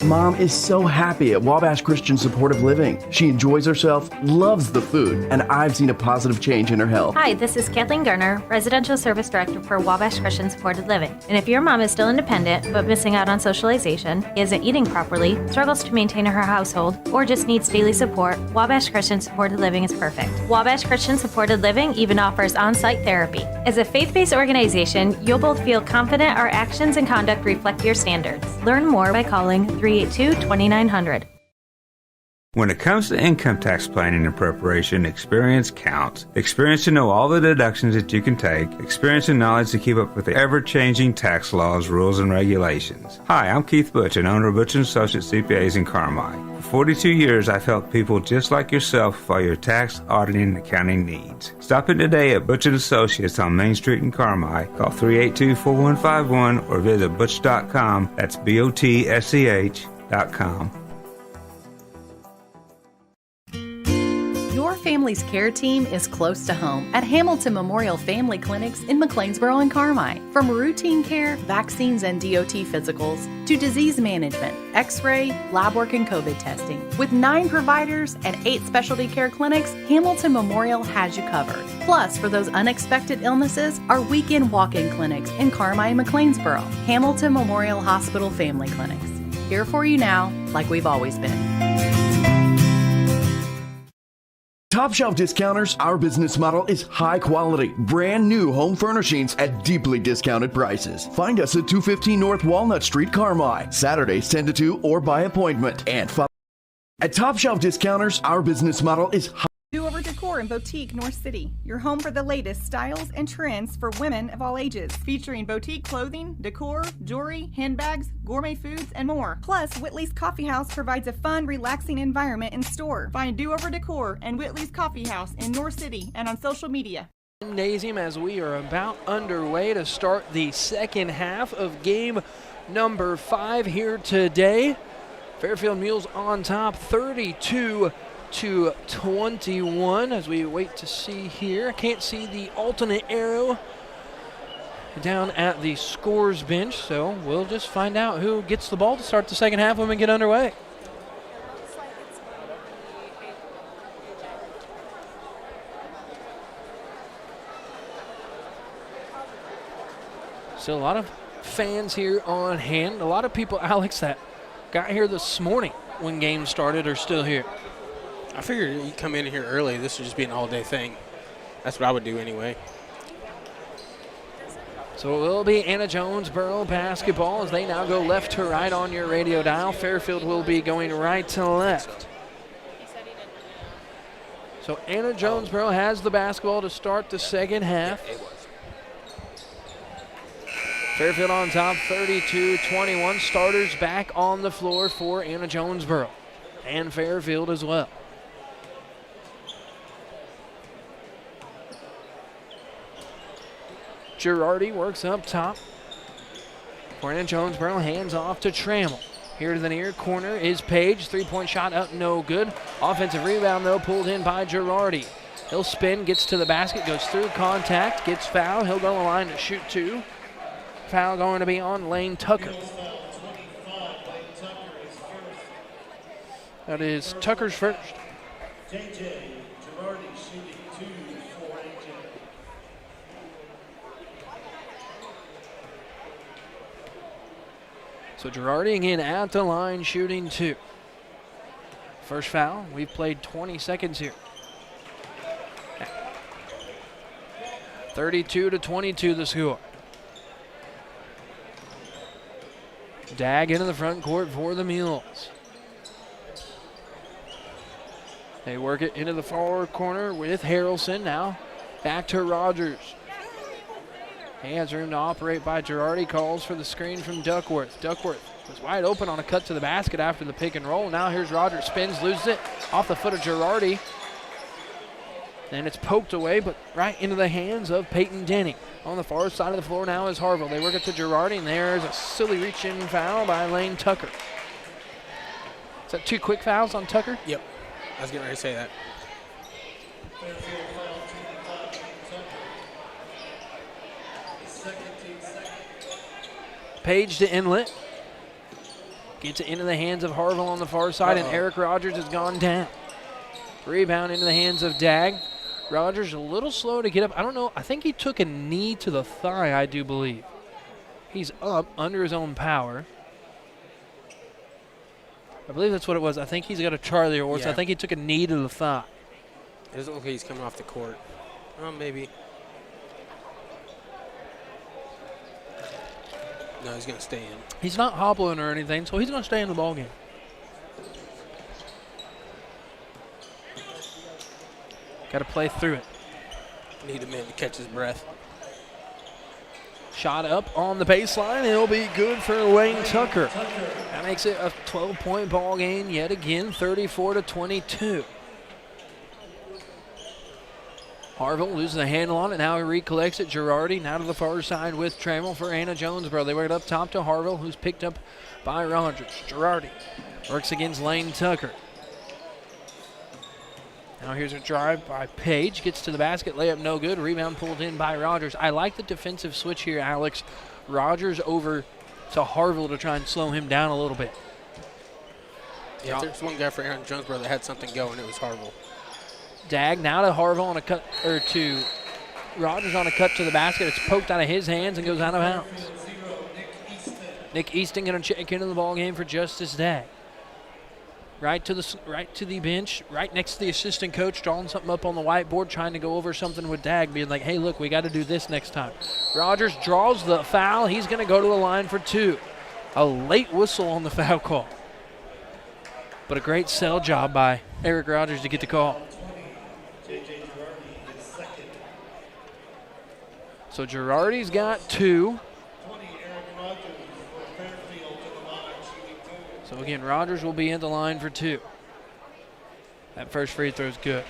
S8: Mom is so happy at Wabash Christian Supportive Living. She enjoys herself, loves the food, and I've seen a positive change in her health.
S11: Hi, this is Kathleen Garner, Residential Service Director for Wabash Christian Supported Living. And if your mom is still independent but missing out on socialization, isn't eating properly, struggles to maintain her household, or just needs daily support, Wabash Christian Supported Living is perfect. Wabash Christian Supported Living even offers on-site therapy. As a faith-based organization, you'll both feel confident our actions and conduct reflect your standards. Learn more by calling 382-2900.
S12: When it comes to income tax planning and preparation, experience counts. Experience to know all the deductions that you can take. Experience and knowledge to keep up with the ever-changing tax laws, rules, and regulations. Hi, I'm Keith Butch, and owner of Butch & Associates CPAs in Carmi. For 42 years, I've helped people just like yourself for your tax, auditing, and accounting needs. Stop in today at Butch & Associates on Main Street in Carmi. Call 382-4151 or visit butch.com. That's BOTSCH.com.
S13: Your family's care team is close to home at Hamilton Memorial Family Clinics in McLeansboro and Carmi. From routine care, vaccines and DOT physicals, to disease management, x-ray, lab work, and COVID testing. With 9 providers and 8 specialty care clinics, Hamilton Memorial has you covered. Plus, for those unexpected illnesses, our weekend walk-in clinics in Carmi and McLeansboro. Hamilton Memorial Hospital Family Clinics. Here for you now, like we've always been.
S8: Top Shelf Discounters, our business model is high quality, brand new home furnishings at deeply discounted prices. Find us at 215 North Walnut Street, Carmi, Saturdays 10 to 2 or by appointment. And at Top Shelf Discounters, our business model is high.
S14: Do Over Decor and Boutique North City, your home for the latest styles and trends for women of all ages, featuring boutique clothing, decor, jewelry, handbags, gourmet foods, and more. Plus, Whitley's Coffee House provides a fun, relaxing environment in store. Find Do Over Decor and Whitley's Coffee House in North City and on social media.
S1: Gymnasium, as we are about underway to start the second half of game number 5 here today. Fairfield Mules on top, 32-21 as we wait to see here. Can't see the alternate arrow down at the scores bench, so we'll just find out who gets the ball to start the second half when we get underway. Still a lot of fans here on hand. A lot of people, Alex, that got here this morning when games started are still here.
S2: I figured you come in here early. This would just be an all-day thing. That's what I would do anyway.
S1: So it will be Anna-Jonesboro basketball as they now go left to right on your radio dial. Fairfield will be going right to left. So Anna-Jonesboro has the basketball to start the second half. Fairfield on top, 32-21. Starters back on the floor for Anna-Jonesboro and Fairfield as well. Girardi works up top. For Anna-Jonesboro, hands off to Trammell. Here to the near corner is Page. Three-point shot up, no good. Offensive rebound, though, pulled in by Girardi. He'll spin, gets to the basket, goes through contact, gets fouled. He'll go on the line to shoot 2. Foul going to be on Lane Tucker. That is Tucker's first.
S3: JJ Girardi shooting 2 for AJ.
S1: So Girardi again at the line shooting 2. First foul. We've played 20 seconds here. 32-22 the score. Dag into the front court for the Mules. They work it into the forward corner with Harrelson. Now back to Rogers. He has room to operate by Girardi. Calls for the screen from Duckworth. Duckworth was wide open on a cut to the basket after the pick and roll. Now here's Rogers. Spins, loses it off the foot of Girardi. And it's poked away, but right into the hands of Peyton Denny. On the far side of the floor now is Harville. They work it to Girardi, and there's a silly reach-in foul by Lane Tucker. Is that 2 quick fouls on Tucker?
S2: Yep. I was getting ready to say that.
S1: Page to inlet. Gets it into the hands of Harville on the far side, and Eric Rogers has gone down. Rebound into the hands of Dag. Rogers a little slow to get up. I don't know. I think he took a knee to the thigh, I do believe. He's up under his own power. I believe that's what it was. I think he's got a Charlie horse.
S2: Yeah.
S1: I think he took a knee to the thigh.
S2: It doesn't look like he's coming off the court. Oh, maybe. No, he's going to stay in.
S1: He's not hobbling or anything, so he's going to stay in the ballgame. Got to play through it.
S2: Need a minute to catch his breath.
S1: Shot up on the baseline. It'll be good for Lane Tucker. That makes it a 12-point ball game yet again, 34-22. Harville loses the handle on it. Now he recollects it. Girardi now to the far side with Trammell for Anna-Jonesboro. They work it up top to Harville, who's picked up by Rogers. Girardi works against Lane Tucker. Now here's a drive by Page. Gets to the basket. Layup no good. Rebound pulled in by Rogers. I like the defensive switch here, Alex. Rogers over to Harville to try and slow him down a little bit.
S2: Yeah, if there's one guy for Anna-Jonesboro that had something going, it was Harville.
S1: Dag now to Harville on a cut, or to Rogers on a cut to the basket. It's poked out of his hands and goes out of bounds. Nick Easton going to check into the ball game for Justice Dag. Right to the bench, right next to the assistant coach, drawing something up on the whiteboard, trying to go over something with Dag, being like, hey, look, we got to do this next time. Rogers draws the foul. He's going to go to the line for 2. A late whistle on the foul call. But a great sell job by Eric Rogers to get the call. So Girardi's got 2. So again, Rogers will be at the line for 2. That first free throw is good.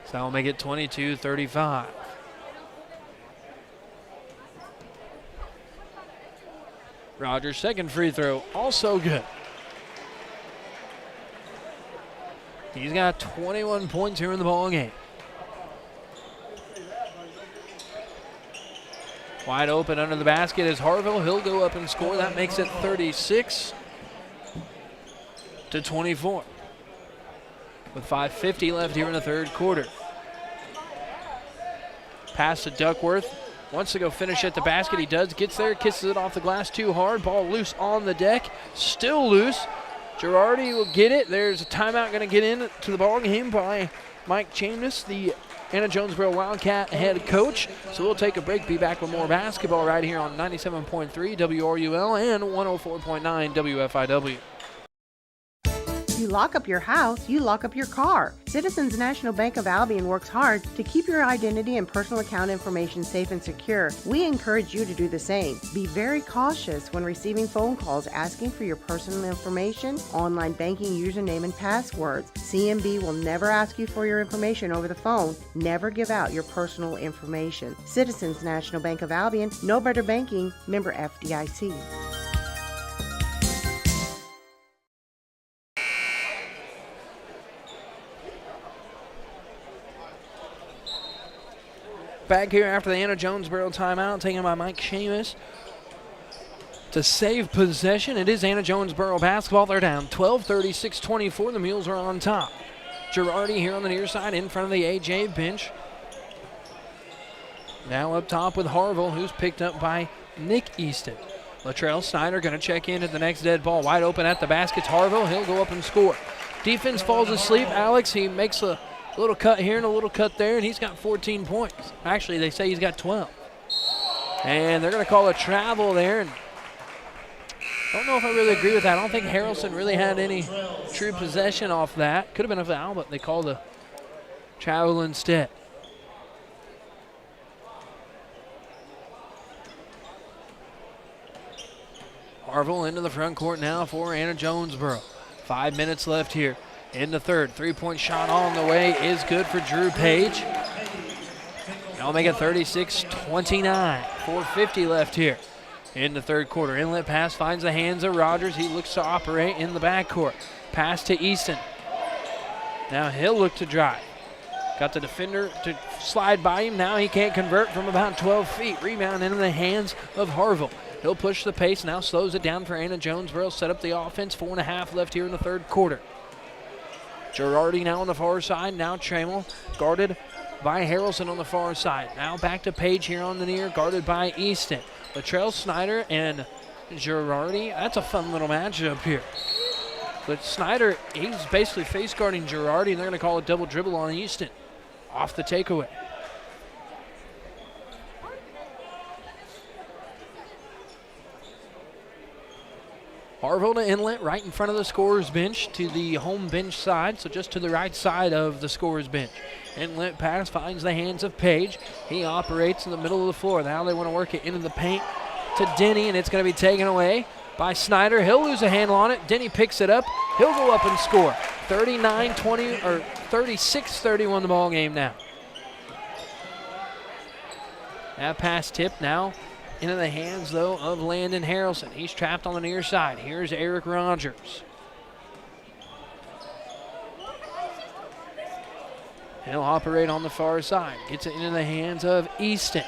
S1: So that'll make it 22-35. Rogers' second free throw, also good. He's got 21 points here in the ball game. Wide open under the basket is Harville. He'll go up and score. That makes it 36-24. With 5:50 left here in the third quarter. Pass to Duckworth. Wants to go finish at the basket. He does. Gets there. Kisses it off the glass too hard. Ball loose on the deck. Still loose. Girardi will get it. There's a timeout going to get in to the ball game by Mike Chamness, the Anna-Jonesboro Wildcat head coach. So we'll take a break, be back with more basketball right here on 97.3 WRUL and 104.9 WFIW.
S9: You lock up your house, you lock up your car. Citizens National Bank of Albion works hard to keep your identity and personal account information safe and secure. We encourage you to do the same. Be very cautious when receiving phone calls asking for your personal information, online banking username and passwords. CNB will never ask you for your information over the phone. Never give out your personal information. Citizens National Bank of Albion, no better banking, member FDIC.
S1: Back here after the Anna-Jonesboro timeout, taken by Mike Seamus to save possession. It is Anna-Jonesboro basketball. They're down 12-36-24. The Mules are on top. Girardi here on the near side in front of the AJ bench. Now up top with Harville, who's picked up by Nick Easton. Latrell Snyder going to check in at the next dead ball. Wide open at the basket's Harville. He'll go up and score. Defense falls asleep. Alex, he makes a little cut here and a little cut there, and he's got 14 points. Actually, they say he's got 12. And they're going to call a travel there. And I don't know if I really agree with that. I don't think Harrelson really had any true possession off that. Could have been a foul, but they called a travel instead. Harville into the front court now for Anna-Jonesboro. 5 minutes left here in the third. Three-point shot on the way is good for Drew Page. Now make it 36-29. 4:50 left here in the third quarter. Inlet pass finds the hands of Rogers. He looks to operate in the backcourt. Pass to Easton. Now he'll look to drive. Got the defender to slide by him. Now he can't convert from about 12 feet. Rebound into the hands of Harville. He'll push the pace, now slows it down for Anna-Jonesboro. Set up the offense, 4.5 left here in the third quarter. Girardi now on the far side, now Trammell guarded by Harrelson on the far side. Now back to Page here on the near, guarded by Easton. Latrell Snyder and Girardi, that's a fun little matchup here. But Snyder, he's basically face guarding Girardi, and they're going to call a double dribble on Easton. Off the takeaway. Harville to Inlet, right in front of the scorer's bench to the home bench side, so just to the right side of the scorer's bench. Inlet pass finds the hands of Page. He operates in the middle of the floor. Now they want to work it into the paint to Denny, and it's going to be taken away by Snyder. He'll lose a handle on it. Denny picks it up. He'll go up and score. 39-20 or 36-31 the ball game now. That pass tip now into the hands, though, of Landon Harrelson. He's trapped on the near side. Here's Eric Rogers. He'll operate on the far side. Gets it into the hands of Easton.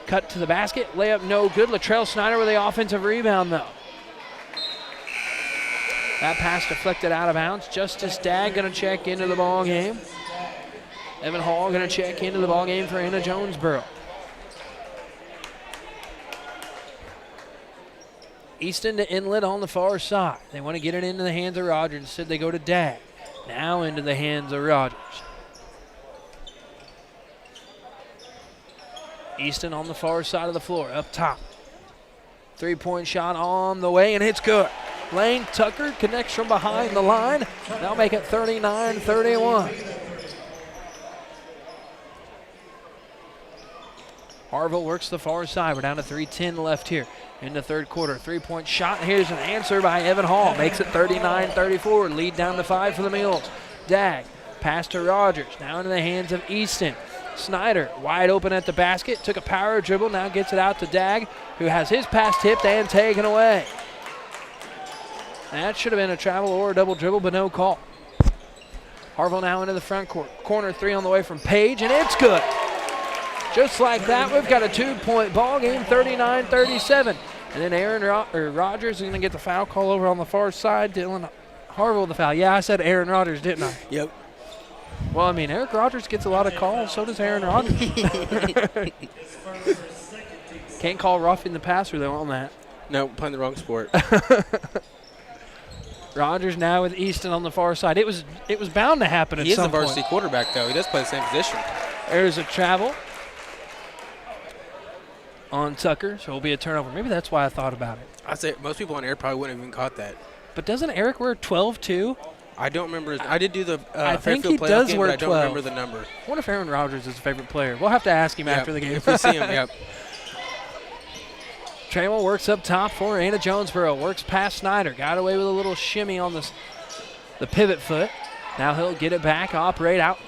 S1: Cut to the basket. Layup no good. Latrell Snyder with the offensive rebound, though. That pass deflected out of bounds. Justice Dagg going to check into the ball game. Evan Hall going to check into the ball game for Anna-Jonesboro. Easton to Inlet on the far side. They want to get it into the hands of Rogers. Instead, they go to Dagg. Now into the hands of Rogers. Easton on the far side of the floor, up top. Three-point shot on the way, and it's good. Lane Tucker connects from behind the line. Now make it 39-31. Harville works the far side. We're down to 3:10 left here in the third quarter. Three-point shot. Here's an answer by Evan Hall. Makes it 39-34. Lead down to 5 for the Mules. Dagg, pass to Rogers. Now into the hands of Easton. Snyder wide open at the basket. Took a power dribble. Now gets it out to Dagg, who has his pass tipped and taken away. That should have been a travel or a double dribble, but no call. Harville now into the front court. Corner three on the way from Page, and it's good. Just like that, we've got a 2-point ball game, 39-37. And then Rogers is going to get the foul call over on the far side. Dylan Harville the foul. Yeah, I said Aaron Rodgers, didn't I?
S2: Yep.
S1: Well, I mean, Eric Rogers gets a lot of calls. So does Aaron Rodgers. Can't call roughing the passer, though, on that.
S2: No, playing the wrong sport.
S1: Rogers now with Easton on the far side. It was bound to happen at some point. He is a
S2: varsity quarterback, though. He does play the same position.
S1: There's a travel on Tucker, so it'll be a turnover. Maybe that's why I thought about it.
S2: I'd say most people on air probably wouldn't have even caught that.
S1: But doesn't Eric wear 12 too?
S2: I don't remember. I did do the
S1: I think
S2: Fairfield
S1: he
S2: playoff
S1: does
S2: game,
S1: wear
S2: but I
S1: 12.
S2: don't remember the number.
S1: I wonder if Aaron Rodgers is his favorite player. We'll have to ask him after the game.
S2: If we see him, yep.
S1: Trammell works up top for Anna-Jonesboro. Works past Snyder. Got away with a little shimmy on the pivot foot. Now he'll get it back, operate out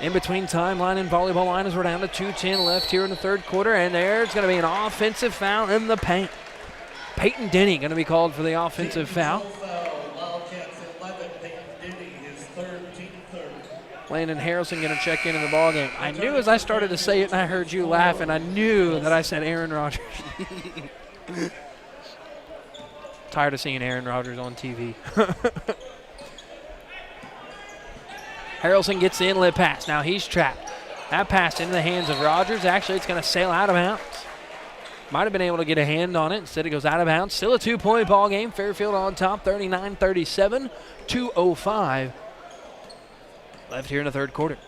S1: in between timeline and volleyball line as we're down to 2:10 left here in the third quarter. And there's going to be an offensive foul in the paint. Peyton Denny going to be called for the offensive foul. Landon Harrelson going to check into the ballgame. I knew as I started to say it and I heard you laugh, and I knew that I said Aaron Rodgers. Tired of seeing Aaron Rodgers on TV. Harrelson gets the inlet pass. Now he's trapped. That pass into the hands of Rodgers. Actually, it's going to sail out of bounds. Might have been able to get a hand on it. Instead, it goes out of bounds. Still a 2-point ball game. Fairfield on top, 39-37, 2:05 left here in the third quarter.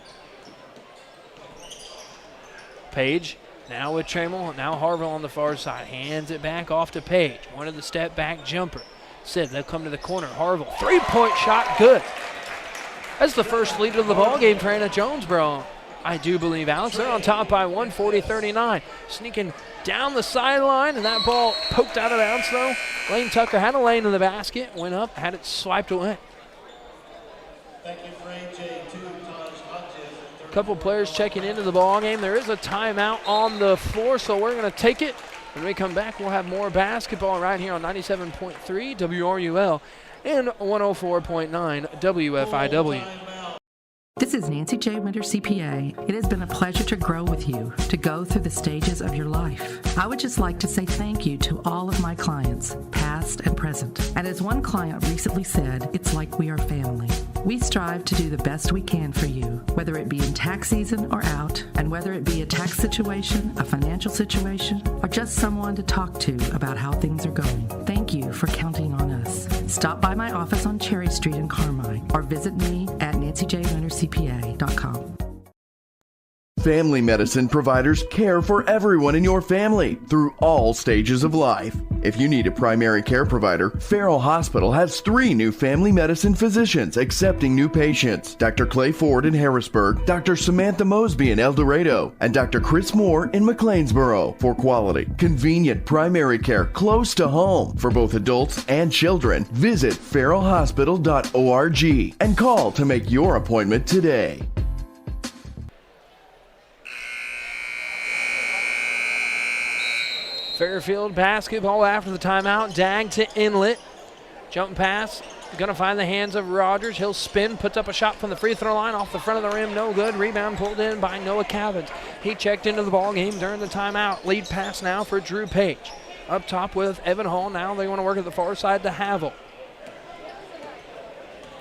S1: Page now with Trammell. Now Harville on the far side. Hands it back off to Page. Wanted the step back jumper. Sid, they'll come to the corner. Harville, 3-point shot, good. That's the first lead of the ball game for Anna-Jonesboro, I do believe, Alex. They're on top by 140-39. Sneaking down the sideline, and that ball poked out of bounds, though. Lane Tucker had a lane in the basket, went up, had it swiped away.
S3: Thank you for AJ, Taj Hodges.
S1: A couple players checking into the ball game. There is a timeout on the floor, so we're going to take it. When we come back, we'll have more basketball right here on 97.3 WRUL and 104.9 WFIW.
S15: This is Nancy J. Winter, CPA. It has been a pleasure to grow with you, to go through the stages of your life. I would just like to say thank you to all of my clients, past and present. And as one client recently said, it's like we are family. We strive to do the best we can for you, whether it be in tax season or out, and whether it be a tax situation, a financial situation, or just someone to talk to about how things are going. Thank you for counting on us. Stop by my office on Cherry Street in Carmine, or visit me at nancyjwintercpa.com.
S8: Family medicine providers care for everyone in your family through all stages of life. If you need a primary care provider, Farrell Hospital has 3 new family medicine physicians accepting new patients. Dr. Clay Ford in Harrisburg, Dr. Samantha Mosby in Eldorado, and Dr. Chris Moore in McLeansboro for quality, convenient primary care close to home for both adults and children. Visit farrellhospital.org and call to make your appointment today.
S1: Fairfield basketball after the timeout. Dag to inlet. Jump pass. Going to find the hands of Rogers. He'll spin. Puts up a shot from the free throw line. Off the front of the rim. No good. Rebound pulled in by Noah Cavins. He checked into the ball game during the timeout. Lead pass now for Drew Page. Up top with Evan Hall. Now they want to work at the far side to Havel.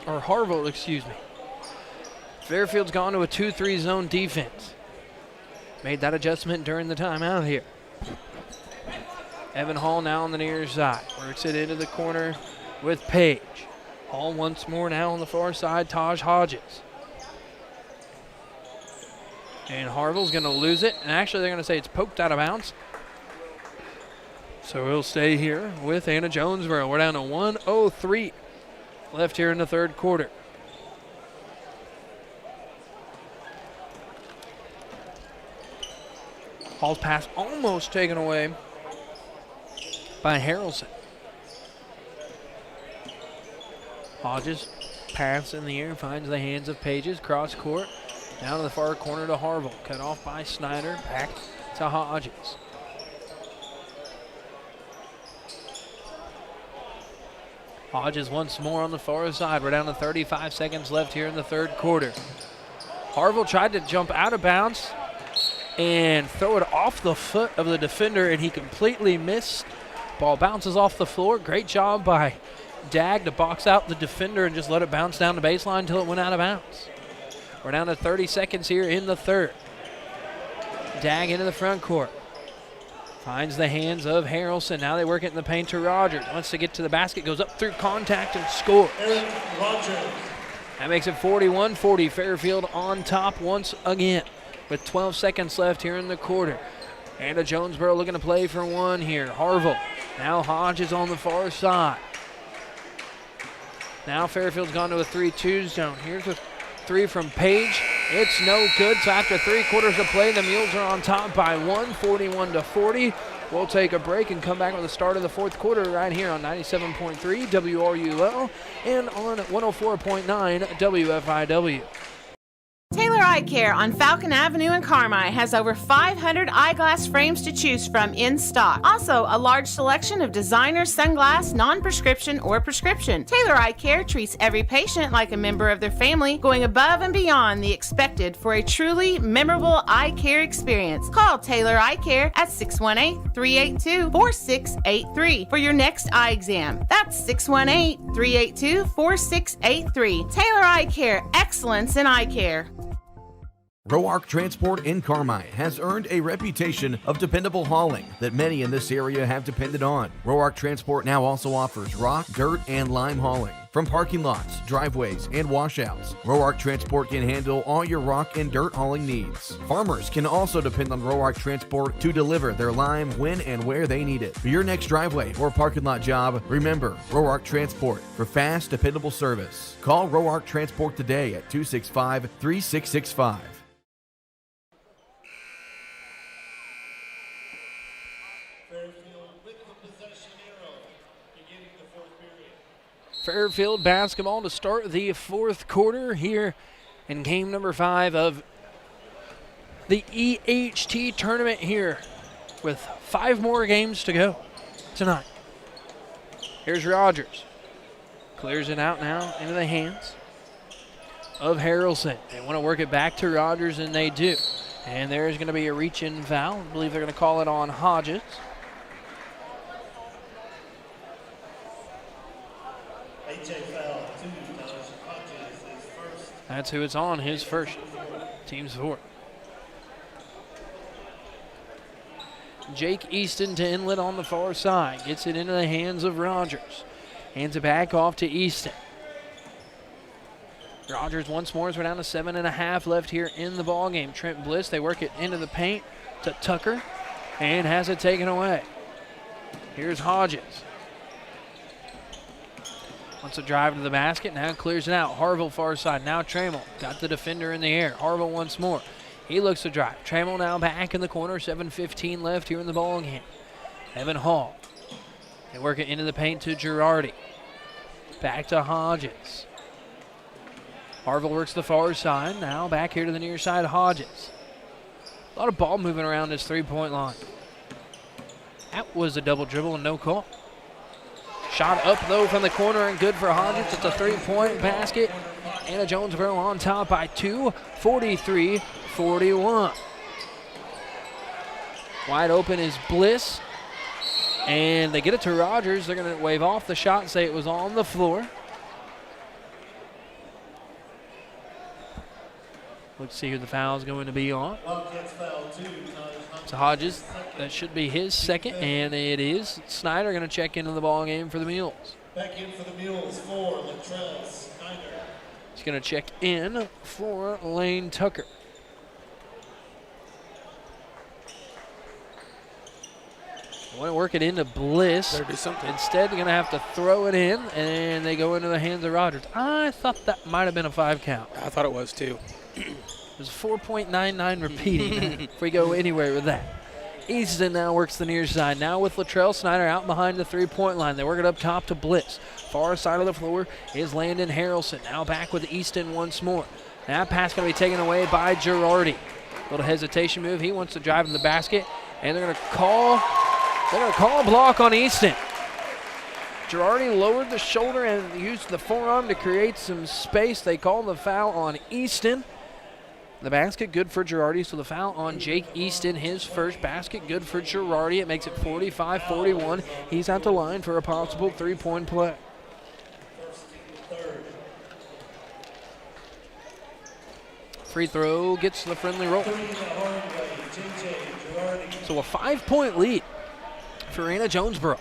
S1: Or Harville, excuse me. Fairfield's gone to a 2-3 zone defense. Made that adjustment during the timeout here. Evan Hall now on the near side. Works it into the corner with Page. Hall once more now on the far side. Taj Hodges. And Harville's going to lose it. And actually they're going to say it's poked out of bounds. So he'll stay here with Anna-Jonesboro. We're down to 1:03 left here in the third quarter. Hall's pass almost taken away by Harrelson. Hodges, pass in the air, finds the hands of Pages, cross court, down to the far corner to Harville. Cut off by Snyder, back to Hodges. Hodges once more on the far side. We're down to 35 seconds left here in the third quarter. Harville tried to jump out of bounds and throw it off the foot of the defender, and he completely missed. Ball bounces off the floor. Great job by Dag to box out the defender and just let it bounce down the baseline until it went out of bounds. We're down to 30 seconds here in the third. Dag into the front court. Finds the hands of Harrelson. Now they work it in the paint to Rogers. Wants to get to the basket. Goes up through contact and scores. That makes it 41-40. Fairfield on top once again with 12 seconds left here in the quarter. Anna-Jonesboro looking to play for one here. Harville. Now Hodges on the far side. Now Fairfield's gone to a 3-2 zone. Here's a 3 from Page. It's no good. So after 3 quarters of play, the Mules are on top by 41-40. We'll take a break and come back with the start of the fourth quarter right here on 97.3 WRUL and on 104.9 WFIW.
S9: Taylor Eye Care on Falcon Avenue in Carmi has over 500 eyeglass frames to choose from in stock. Also, a large selection of designer sunglass, non-prescription or prescription. Taylor Eye Care treats every patient like a member of their family, going above and beyond the expected for a truly memorable eye care experience. Call Taylor Eye Care at 618-382-4683 for your next eye exam. That's 618-382-4683. Taylor Eye Care, excellence in eye care.
S8: Roark Transport in Carmine has earned a reputation of dependable hauling that many in this area have depended on. Roark Transport now also offers rock, dirt, and lime hauling. From parking lots, driveways, and washouts, Roark Transport can handle all your rock and dirt hauling needs. Farmers can also depend on Roark Transport to deliver their lime when and where they need it. For your next driveway or parking lot job, remember Roark Transport for fast, dependable service. Call Roark Transport today at 265-3665.
S1: Fairfield basketball to start the fourth quarter here in game number 5 of the EHT tournament here with 5 more games to go tonight. Here's Rogers. Clears it out now into the hands of Harrelson. They want to work it back to Rogers, and they do. And there's going to be a reach-in foul. I believe they're going to call it on Hodges. That's who it's on, his first. Team's 4. Jake Easton to inlet on the far side. Gets it into the hands of Rogers. Hands it back off to Easton. Rogers once more as we're down to 7.5 left here in the ball game. Trent Bliss, they work it into the paint to Tucker and has it taken away. Here's Hodges. Wants to drive to the basket, now clears it out. Harville far side, now Trammell. Got the defender in the air. Harville once more. He looks to drive. Trammell now back in the corner, 7:15 left here in the ball game. Evan Hall. They work it into the paint to Girardi. Back to Hodges. Harville works the far side, now back here to the near side, Hodges. A lot of ball moving around this three-point line. That was a double dribble and no call. Shot up, though, from the corner and good for Hodges. It's a three-point basket. Anna-Jonesboro on top by 2, 43-41. Wide open is Bliss. And they get it to Rogers. They're going to wave off the shot and say it was on the floor. Let's see who the foul is going to be on. It's Hodges. That should be his second, and it is. Snyder going to check into the ball game for the Mules.
S3: Back in for the Mules for Latrell Snyder.
S1: He's going to check in for Lane Tucker. Want to work it into Bliss.
S2: Better do something.
S1: Instead, they're going to have to throw it in, and they go into the hands of Rogers. I thought that might have been a 5 count.
S2: I thought it was too.
S1: There's 4.99 repeating if we go anywhere with that. Easton now works the near side. Now with Latrell Snyder out behind the three-point line. They work it up top to Bliss. Far side of the floor is Landon Harrelson. Now back with Easton once more. That pass going to be taken away by Girardi. Little hesitation move. He wants to drive in the basket, and they're going to call a block on Easton. Girardi lowered the shoulder and used the forearm to create some space. They call the foul on Easton. The basket good for Girardi, so the foul on Jake Easton, his first basket good for Girardi. It makes it 45-41. He's at the line for a possible three-point play. Free throw gets the friendly roll. So a 5-point lead for Anna-Jonesboro,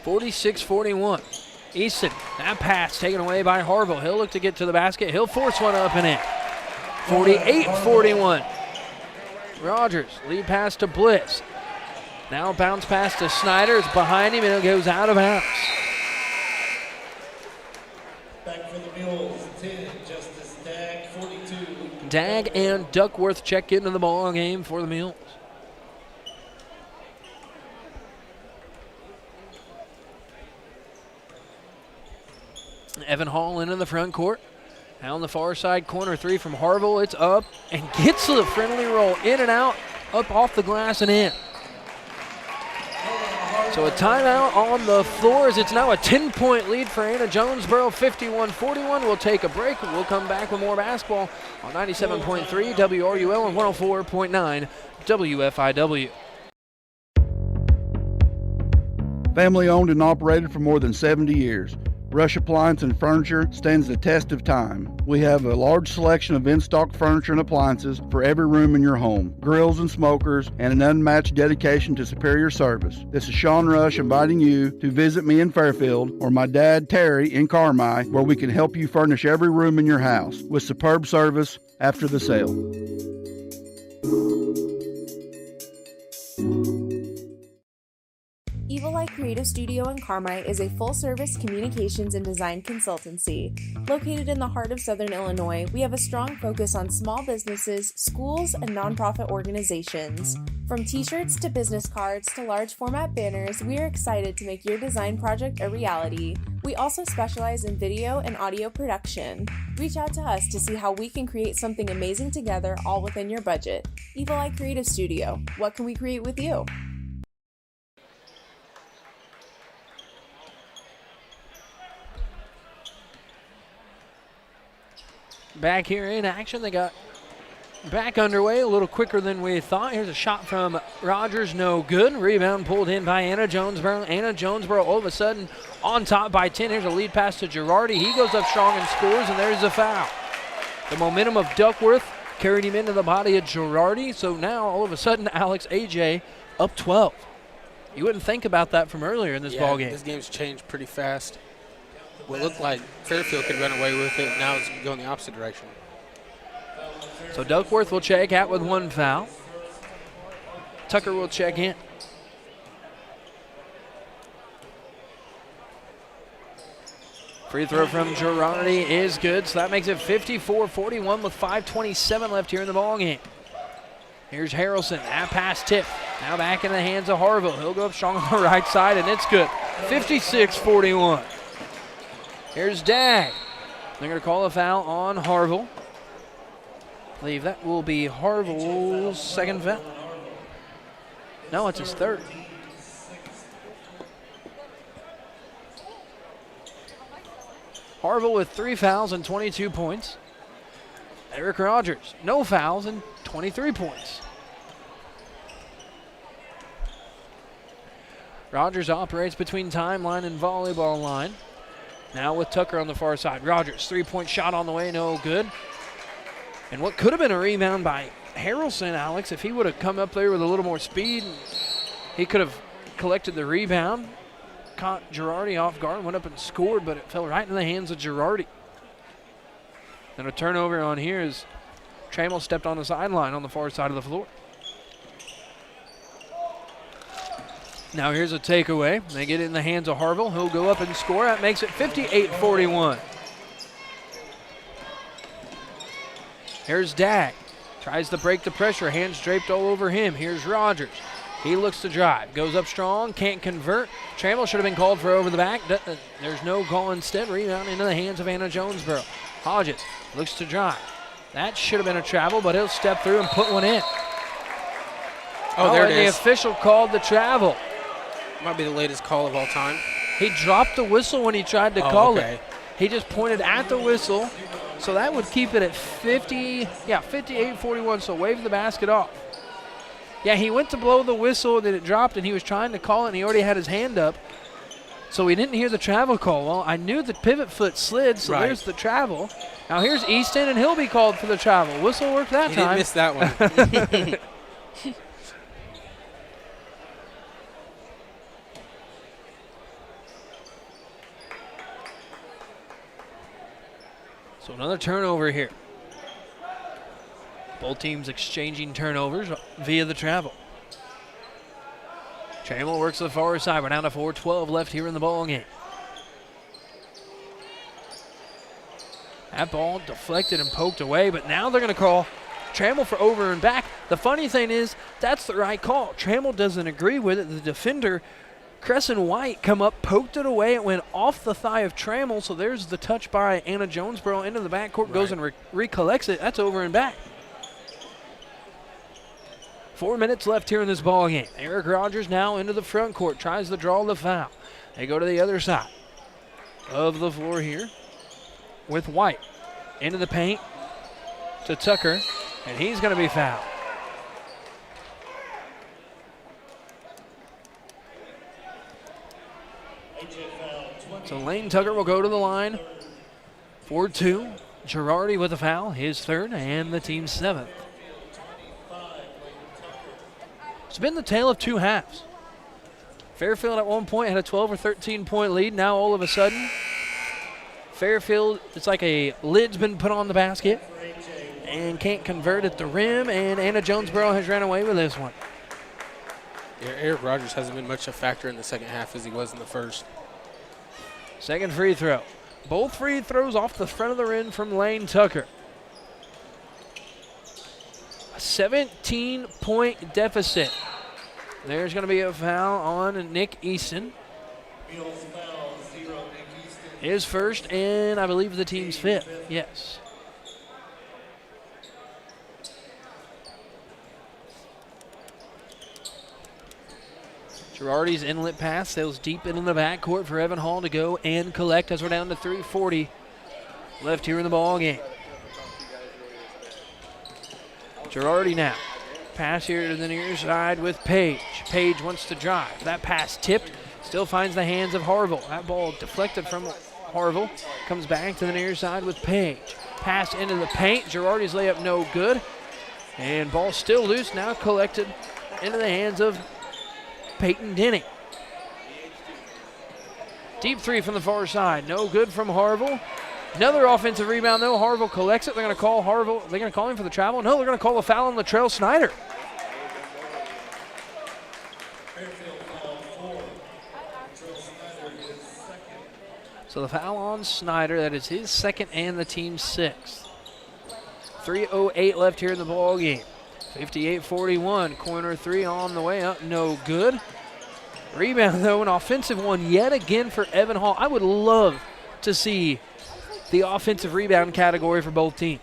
S1: 46-41. Easton, that pass taken away by Harville. He'll look to get to the basket. He'll force one up and in. 48-41. Rogers, lead pass to Bliss. Now bounce pass to Snyder. It's behind him and it goes out of bounds.
S3: Back for the Mules, 10, Justice Dag, 42.
S1: Dag and Duckworth check into the ball game for the Mules. Evan Hall into the front court. Now on the far side, corner three from Harville. It's up and gets to the friendly roll. In and out, up off the glass and in. So a timeout on the floor as it's now a 10-point lead for Anna-Jonesboro, 51-41. We'll take a break and we'll come back with more basketball on 97.3 WRUL and 104.9 WFIW.
S16: Family owned and operated for more than 70 years. Rush Appliance and Furniture stands the test of time. We have a large selection of in-stock furniture and appliances for every room in your home, grills and smokers, and an unmatched dedication to superior service. This is Sean Rush inviting you to visit me in Fairfield or my dad Terry in Carmi, where we can help you furnish every room in your house with superb service after the sale.
S17: Evil Eye Creative Studio in Carmi is a full-service communications and design consultancy. Located in the heart of Southern Illinois, we have a strong focus on small businesses, schools, and nonprofit organizations. From t-shirts to business cards to large format banners, we are excited to make your design project a reality. We also specialize in video and audio production. Reach out to us to see how we can create something amazing together, all within your budget. Evil Eye Creative Studio. What can we create with you?
S1: Back here in action, they got back underway a little quicker than we thought. Here's a shot from Rogers, no good. Rebound pulled in by Anna-Jonesboro. Anna-Jonesboro all of a sudden on top by 10. Here's a lead pass to Girardi. He goes up strong and scores, and there's a foul. The momentum of Duckworth carried him into the body of Girardi, so now all of a sudden Alex AJ up 12. You wouldn't think about that from earlier in this ball game.
S2: This game's changed pretty fast. What looked like Fairfield could run away with it, now it's going the opposite direction.
S1: So Duckworth will check out with one foul. Tucker will check in. Free throw from Girardi is good, so that makes it 54-41 with 5:27 left here in the ballgame. Here's Harrelson, that pass tip. Now back in the hands of Harville. He'll go up strong on the right side, and it's good. 56-41. Here's Dag. They're going to call a foul on Harville. I believe that will be Harville's second foul. No, it's his third. Harville with 3 fouls and 22 points. Eric Rogers, no fouls and 23 points. Rogers operates between timeline and volleyball line. Now with Tucker on the far side. Rogers, three-point shot on the way, no good. And what could have been a rebound by Harrelson, Alex, if he would have come up there with a little more speed, he could have collected the rebound, caught Girardi off guard, went up and scored, but it fell right in the hands of Girardi. And a turnover on here as Trammell stepped on the sideline on the far side of the floor. Now here's a takeaway. They get it in the hands of Harville. He'll go up and score. That makes it 58-41. Here's Dag. Tries to break the pressure. Hands draped all over him. Here's Rogers. He looks to drive. Goes up strong. Can't convert. Trammell should have been called for over the back. There's no call instead. Rebound into the hands of Anna-Jonesboro. Hodges looks to drive. That should have been a travel, but he'll step through and put one in.
S2: Oh, there it
S1: is. The official called the travel.
S2: Might be the latest call of all time.
S1: He dropped the whistle when he tried to call it. He just pointed at the whistle, so that would keep it at 58-41, so wave the basket off. Yeah, he went to blow the whistle, and then it dropped, and he was trying to call it, and he already had his hand up, so he didn't hear the travel call. Well, I knew the pivot foot slid, so there's the travel. Now here's Easton, and he'll be called for the travel. Whistle worked that time.
S2: He didn't miss that one.
S1: So another turnover here. Both teams exchanging turnovers via the travel. Trammell works to the far side. We're down to 4:12 left here in the ball game. That ball deflected and poked away, but now they're going to call Trammell for over and back. The funny thing is, that's the right call. Trammell doesn't agree with it. The defender, Crescent White, come up, poked it away. It went off the thigh of Trammell, so there's the touch by Anna-Jonesboro into the backcourt, goes and recollects it. That's over and back. 4 minutes left here in this ball game. Eric Rogers now into the front court, tries to draw the foul. They go to the other side of the floor here with White into the paint to Tucker, and he's going to be fouled. So Lane Tucker will go to the line for 2. Girardi with a foul, his 3rd, and the team's 7th. It's been the tale of 2 halves. Fairfield at one point had a 12 or 13 point lead. Now all of a sudden, Fairfield, it's like a lid's been put on the basket and can't convert at the rim, and Anna-Jonesboro has ran away with this one.
S2: Yeah, Eric Rogers hasn't been much a factor in the second half as he was in the first.
S1: Second free throw. Both free throws off the front of the rim from Lane Tucker. A 17-point deficit. There's going to be a foul on Nick Easton. His 1st, and I believe the team's 5th. Yes. Girardi's inlet pass sails deep into the backcourt for Evan Hall to go and collect as we're down to 3:40 left here in the ball game. Girardi now. Pass here to the near side with Page. Page wants to drive. That pass tipped. Still finds the hands of Harville. That ball deflected from Harville. Comes back to the near side with Page. Pass into the paint. Girardi's layup no good. And ball still loose. Now collected into the hands of Peyton Denny. Deep 3 from the far side. No good from Harville. Another offensive rebound, though. Harville collects it. They're going to call Harville. They're going to call him for the travel. No, they're going to call a foul on Latrell Snyder. So the foul on Snyder. That is his 2nd and the team's 6th. 3:08 left here in the ball game. 58-41. Corner 3 on the way up. No good. Rebound, though, an offensive one yet again for Evan Hall. I would love to see the offensive rebound category for both teams.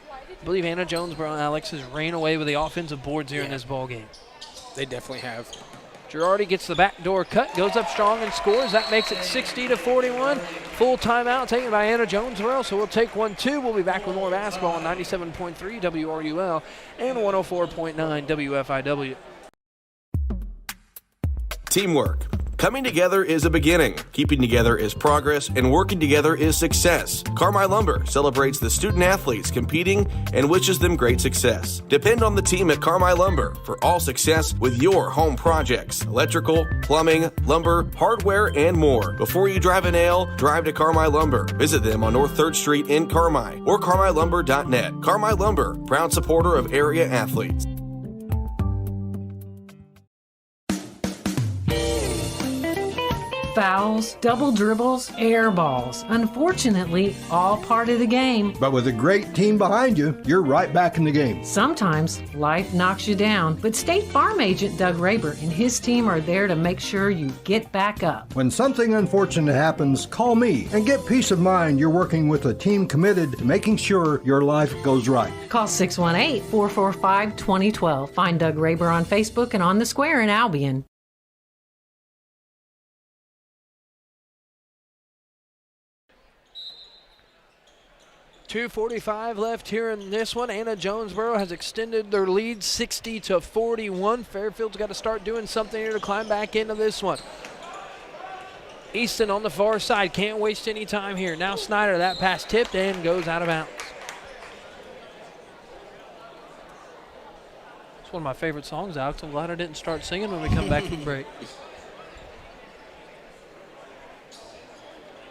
S1: I believe Anna-Jonesboro and Alex has ran away with the offensive boards here in this ball game.
S2: They definitely have.
S1: Girardi gets the backdoor cut, goes up strong and scores. That makes it 60-41. Full timeout taken by Anna-Jonesboro, so we'll take 1-2. We'll be back with more basketball on 97.3 WRUL and 104.9 WFIW.
S18: Teamwork. Coming together is a beginning, keeping together is progress, and working together is success. Carmi Lumber celebrates the student athletes competing and wishes them great success. Depend on the team at Carmi Lumber for all success with your home projects, electrical, plumbing, lumber, hardware, and more. Before you drive a nail, drive to Carmi Lumber. Visit them on North 3rd Street in Carmi or carmilumber.net. Carmi Lumber, proud supporter of area athletes.
S10: Fouls, double dribbles, air balls. Unfortunately, all part of the game.
S19: But with a great team behind you, you're right back in the game.
S10: Sometimes life knocks you down, but State Farm agent Doug Raber and his team are there to make sure you get back up.
S19: When something unfortunate happens, call me and get peace of mind you're working with a team committed to making sure your life goes right.
S10: Call 618-445-2012. Find Doug Raber on Facebook and on the Square in Albion.
S1: 2:45 left here in this one. Anna-Jonesboro has extended their lead 60-41. Fairfield's got to start doing something here to climb back into this one. Easton on the far side. Can't waste any time here. Now Snyder, that pass tipped and goes out of bounds. It's one of my favorite songs, Alex. I'm glad I didn't start singing when we come back from break.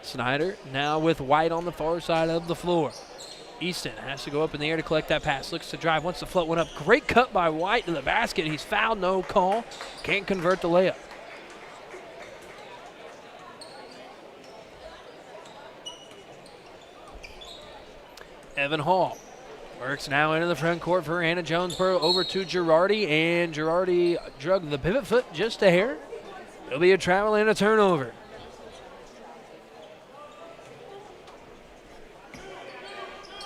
S1: Snyder now with White on the far side of the floor. Easton has to go up in the air to collect that pass. Looks to drive, wants to float one up. Great cut by White to the basket. He's fouled, no call. Can't convert the layup. Evan Hall works now into the front court for Anna-Jonesboro. Over to Girardi, and Girardi drug the pivot foot just a hair. It'll be a travel and a turnover.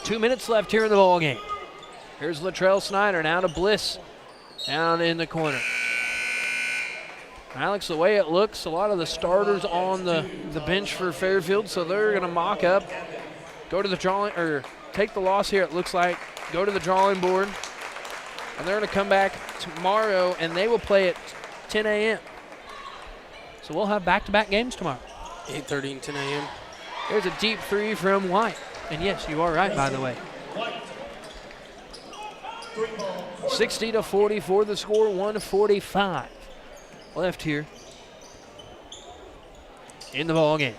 S1: Two minutes left here in the ball game. Here's Latrell Snyder now to Bliss down in the corner. Alex, the way it looks, a lot of the starters on the bench for Fairfield, so they're going to mock up, go to the drawing, or take the loss here, it looks like, go to the drawing board, and they're going to come back tomorrow, and they will play at 10 a.m. So we'll have back-to-back games tomorrow.
S2: 8:30 and 10 a.m.
S1: There's a deep three from White. And yes, you are right, by the way. 60-40 for the score, 1:45 left here in the ball game.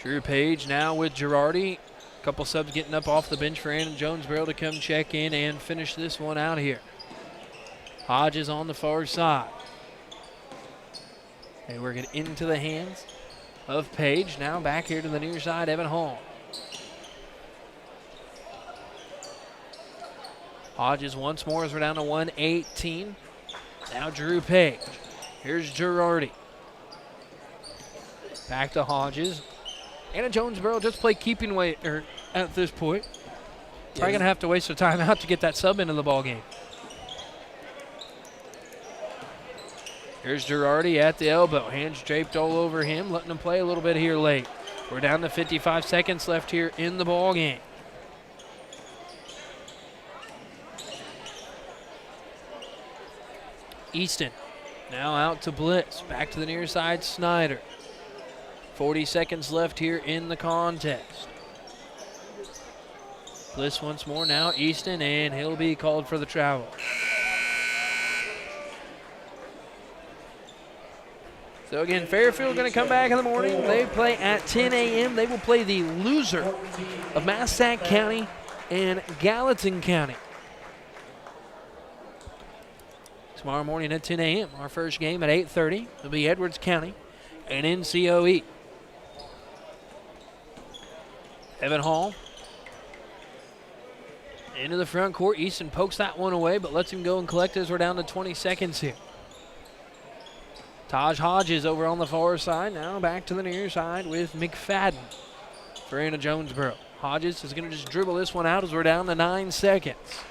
S1: Drew Page now with Girardi. A couple subs getting up off the bench for Anna-Jonesboro to come check in and finish this one out here. Hodges on the far side. They work it into the hands of Page. Now back here to the near side, Evan Hall. Hodges once more as we're down to 1:18. Now Drew Page. Here's Girardi. Back to Hodges. Anna-Jonesboro just play keeping weight at this point. Probably going to have to waste a timeout to get that sub into the ball game. Here's Girardi at the elbow. Hands draped all over him, letting him play a little bit here late. We're down to 55 seconds left here in the ball game. Easton now out to Bliss. Back to the near side, Snyder. 40 seconds left here in the contest. Bliss once more now, Easton, and he'll be called for the travel. So again, Fairfield going to come back in the morning. They play at 10 a.m. They will play the loser of Massac County and Gallatin County. Tomorrow morning at 10 a.m. Our first game at 8:30 will be Edwards County and NCOE. Evan Hall into the front court. Easton pokes that one away, but lets him go and collect as we're down to 20 seconds here. Taj Hodges over on the far side. Now back to the near side with McFadden for Anna-Jonesboro. Hodges is going to just dribble this one out as we're down to 9 seconds.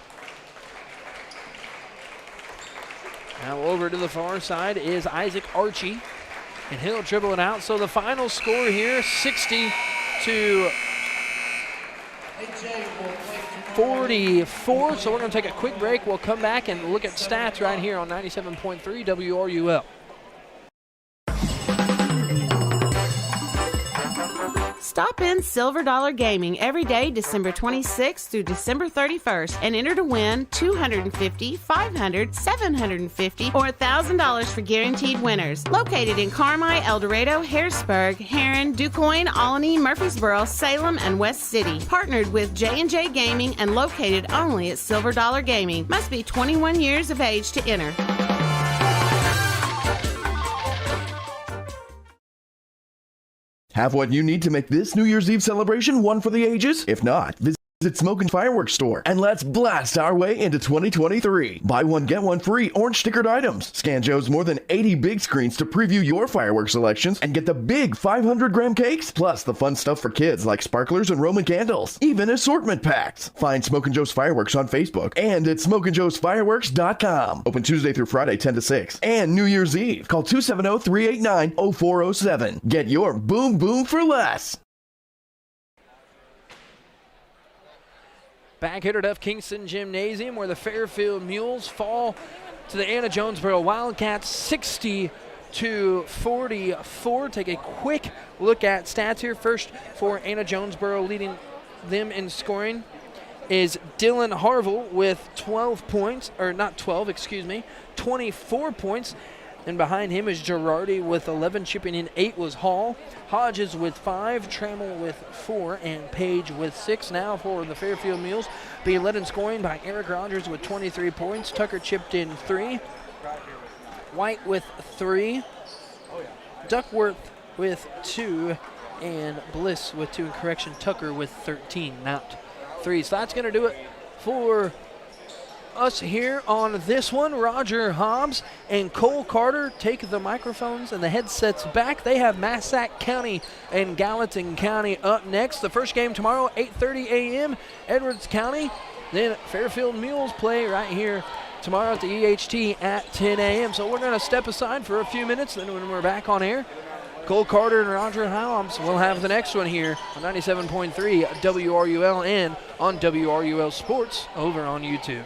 S1: Now over to the far side is Isaac Archie, and he'll dribble it out. So the final score here, 60-44. So we're going to take a quick break. We'll come back and look at stats right here on 97.3 WRUL.
S9: Stop in Silver Dollar Gaming every day December 26th through December 31st and enter to win $250, $500, $750, or $1,000 for guaranteed winners. Located in Carmi, Eldorado, Harrisburg, Heron, DuQuoin, Alany, Murfreesboro, Salem, and West City. Partnered with J&J Gaming and located only at Silver Dollar Gaming. Must be 21 years of age to enter.
S8: Have what you need to make this New Year's Eve celebration one for the ages? If not, visit Smokin' Fireworks Store and let's blast our way into 2023. Buy one, get one free orange stickered items. Scan Joe's more than 80 big screens to preview your fireworks selections and get the big 500-gram cakes, plus the fun stuff for kids like sparklers and Roman candles, even assortment packs. Find Smokin' Joe's Fireworks on Facebook and at SmokinJoesFireworks.com. Open Tuesday through Friday 10 to 6 and New Year's Eve. Call 270-389-0407. Get your boom boom for less.
S1: Back here at F. Kingston Gymnasium where the Fairfield Mules fall to the Anna-Jonesboro Wildcats 60-44. Take a quick look at stats here. First for Anna-Jonesboro, leading them in scoring is Dylan Harville with 24 points. And behind him is Girardi with 11, chipping in 8 was Hall. Hodges with 5, Trammell with 4, and Page with 6. Now for the Fairfield Mules, being led in scoring by Eric Rogers with 23 points. Tucker chipped in 3. White with 3. Duckworth with 2. And Bliss with 2. And correction, Tucker with 13, not 3. So that's going to do it for us here on this one. Roger Hobbs and Cole Carter take the microphones and the headsets back. They have Massac County and Gallatin County up next. The first game tomorrow, 8:30 a.m., Edwards County. Then Fairfield Mules play right here tomorrow at the EHT at 10 a.m. So we're going to step aside for a few minutes. Then when we're back on air, Cole Carter and Roger Hobbs will have the next one here on 97.3 WRUL and on WRUL Sports over on YouTube.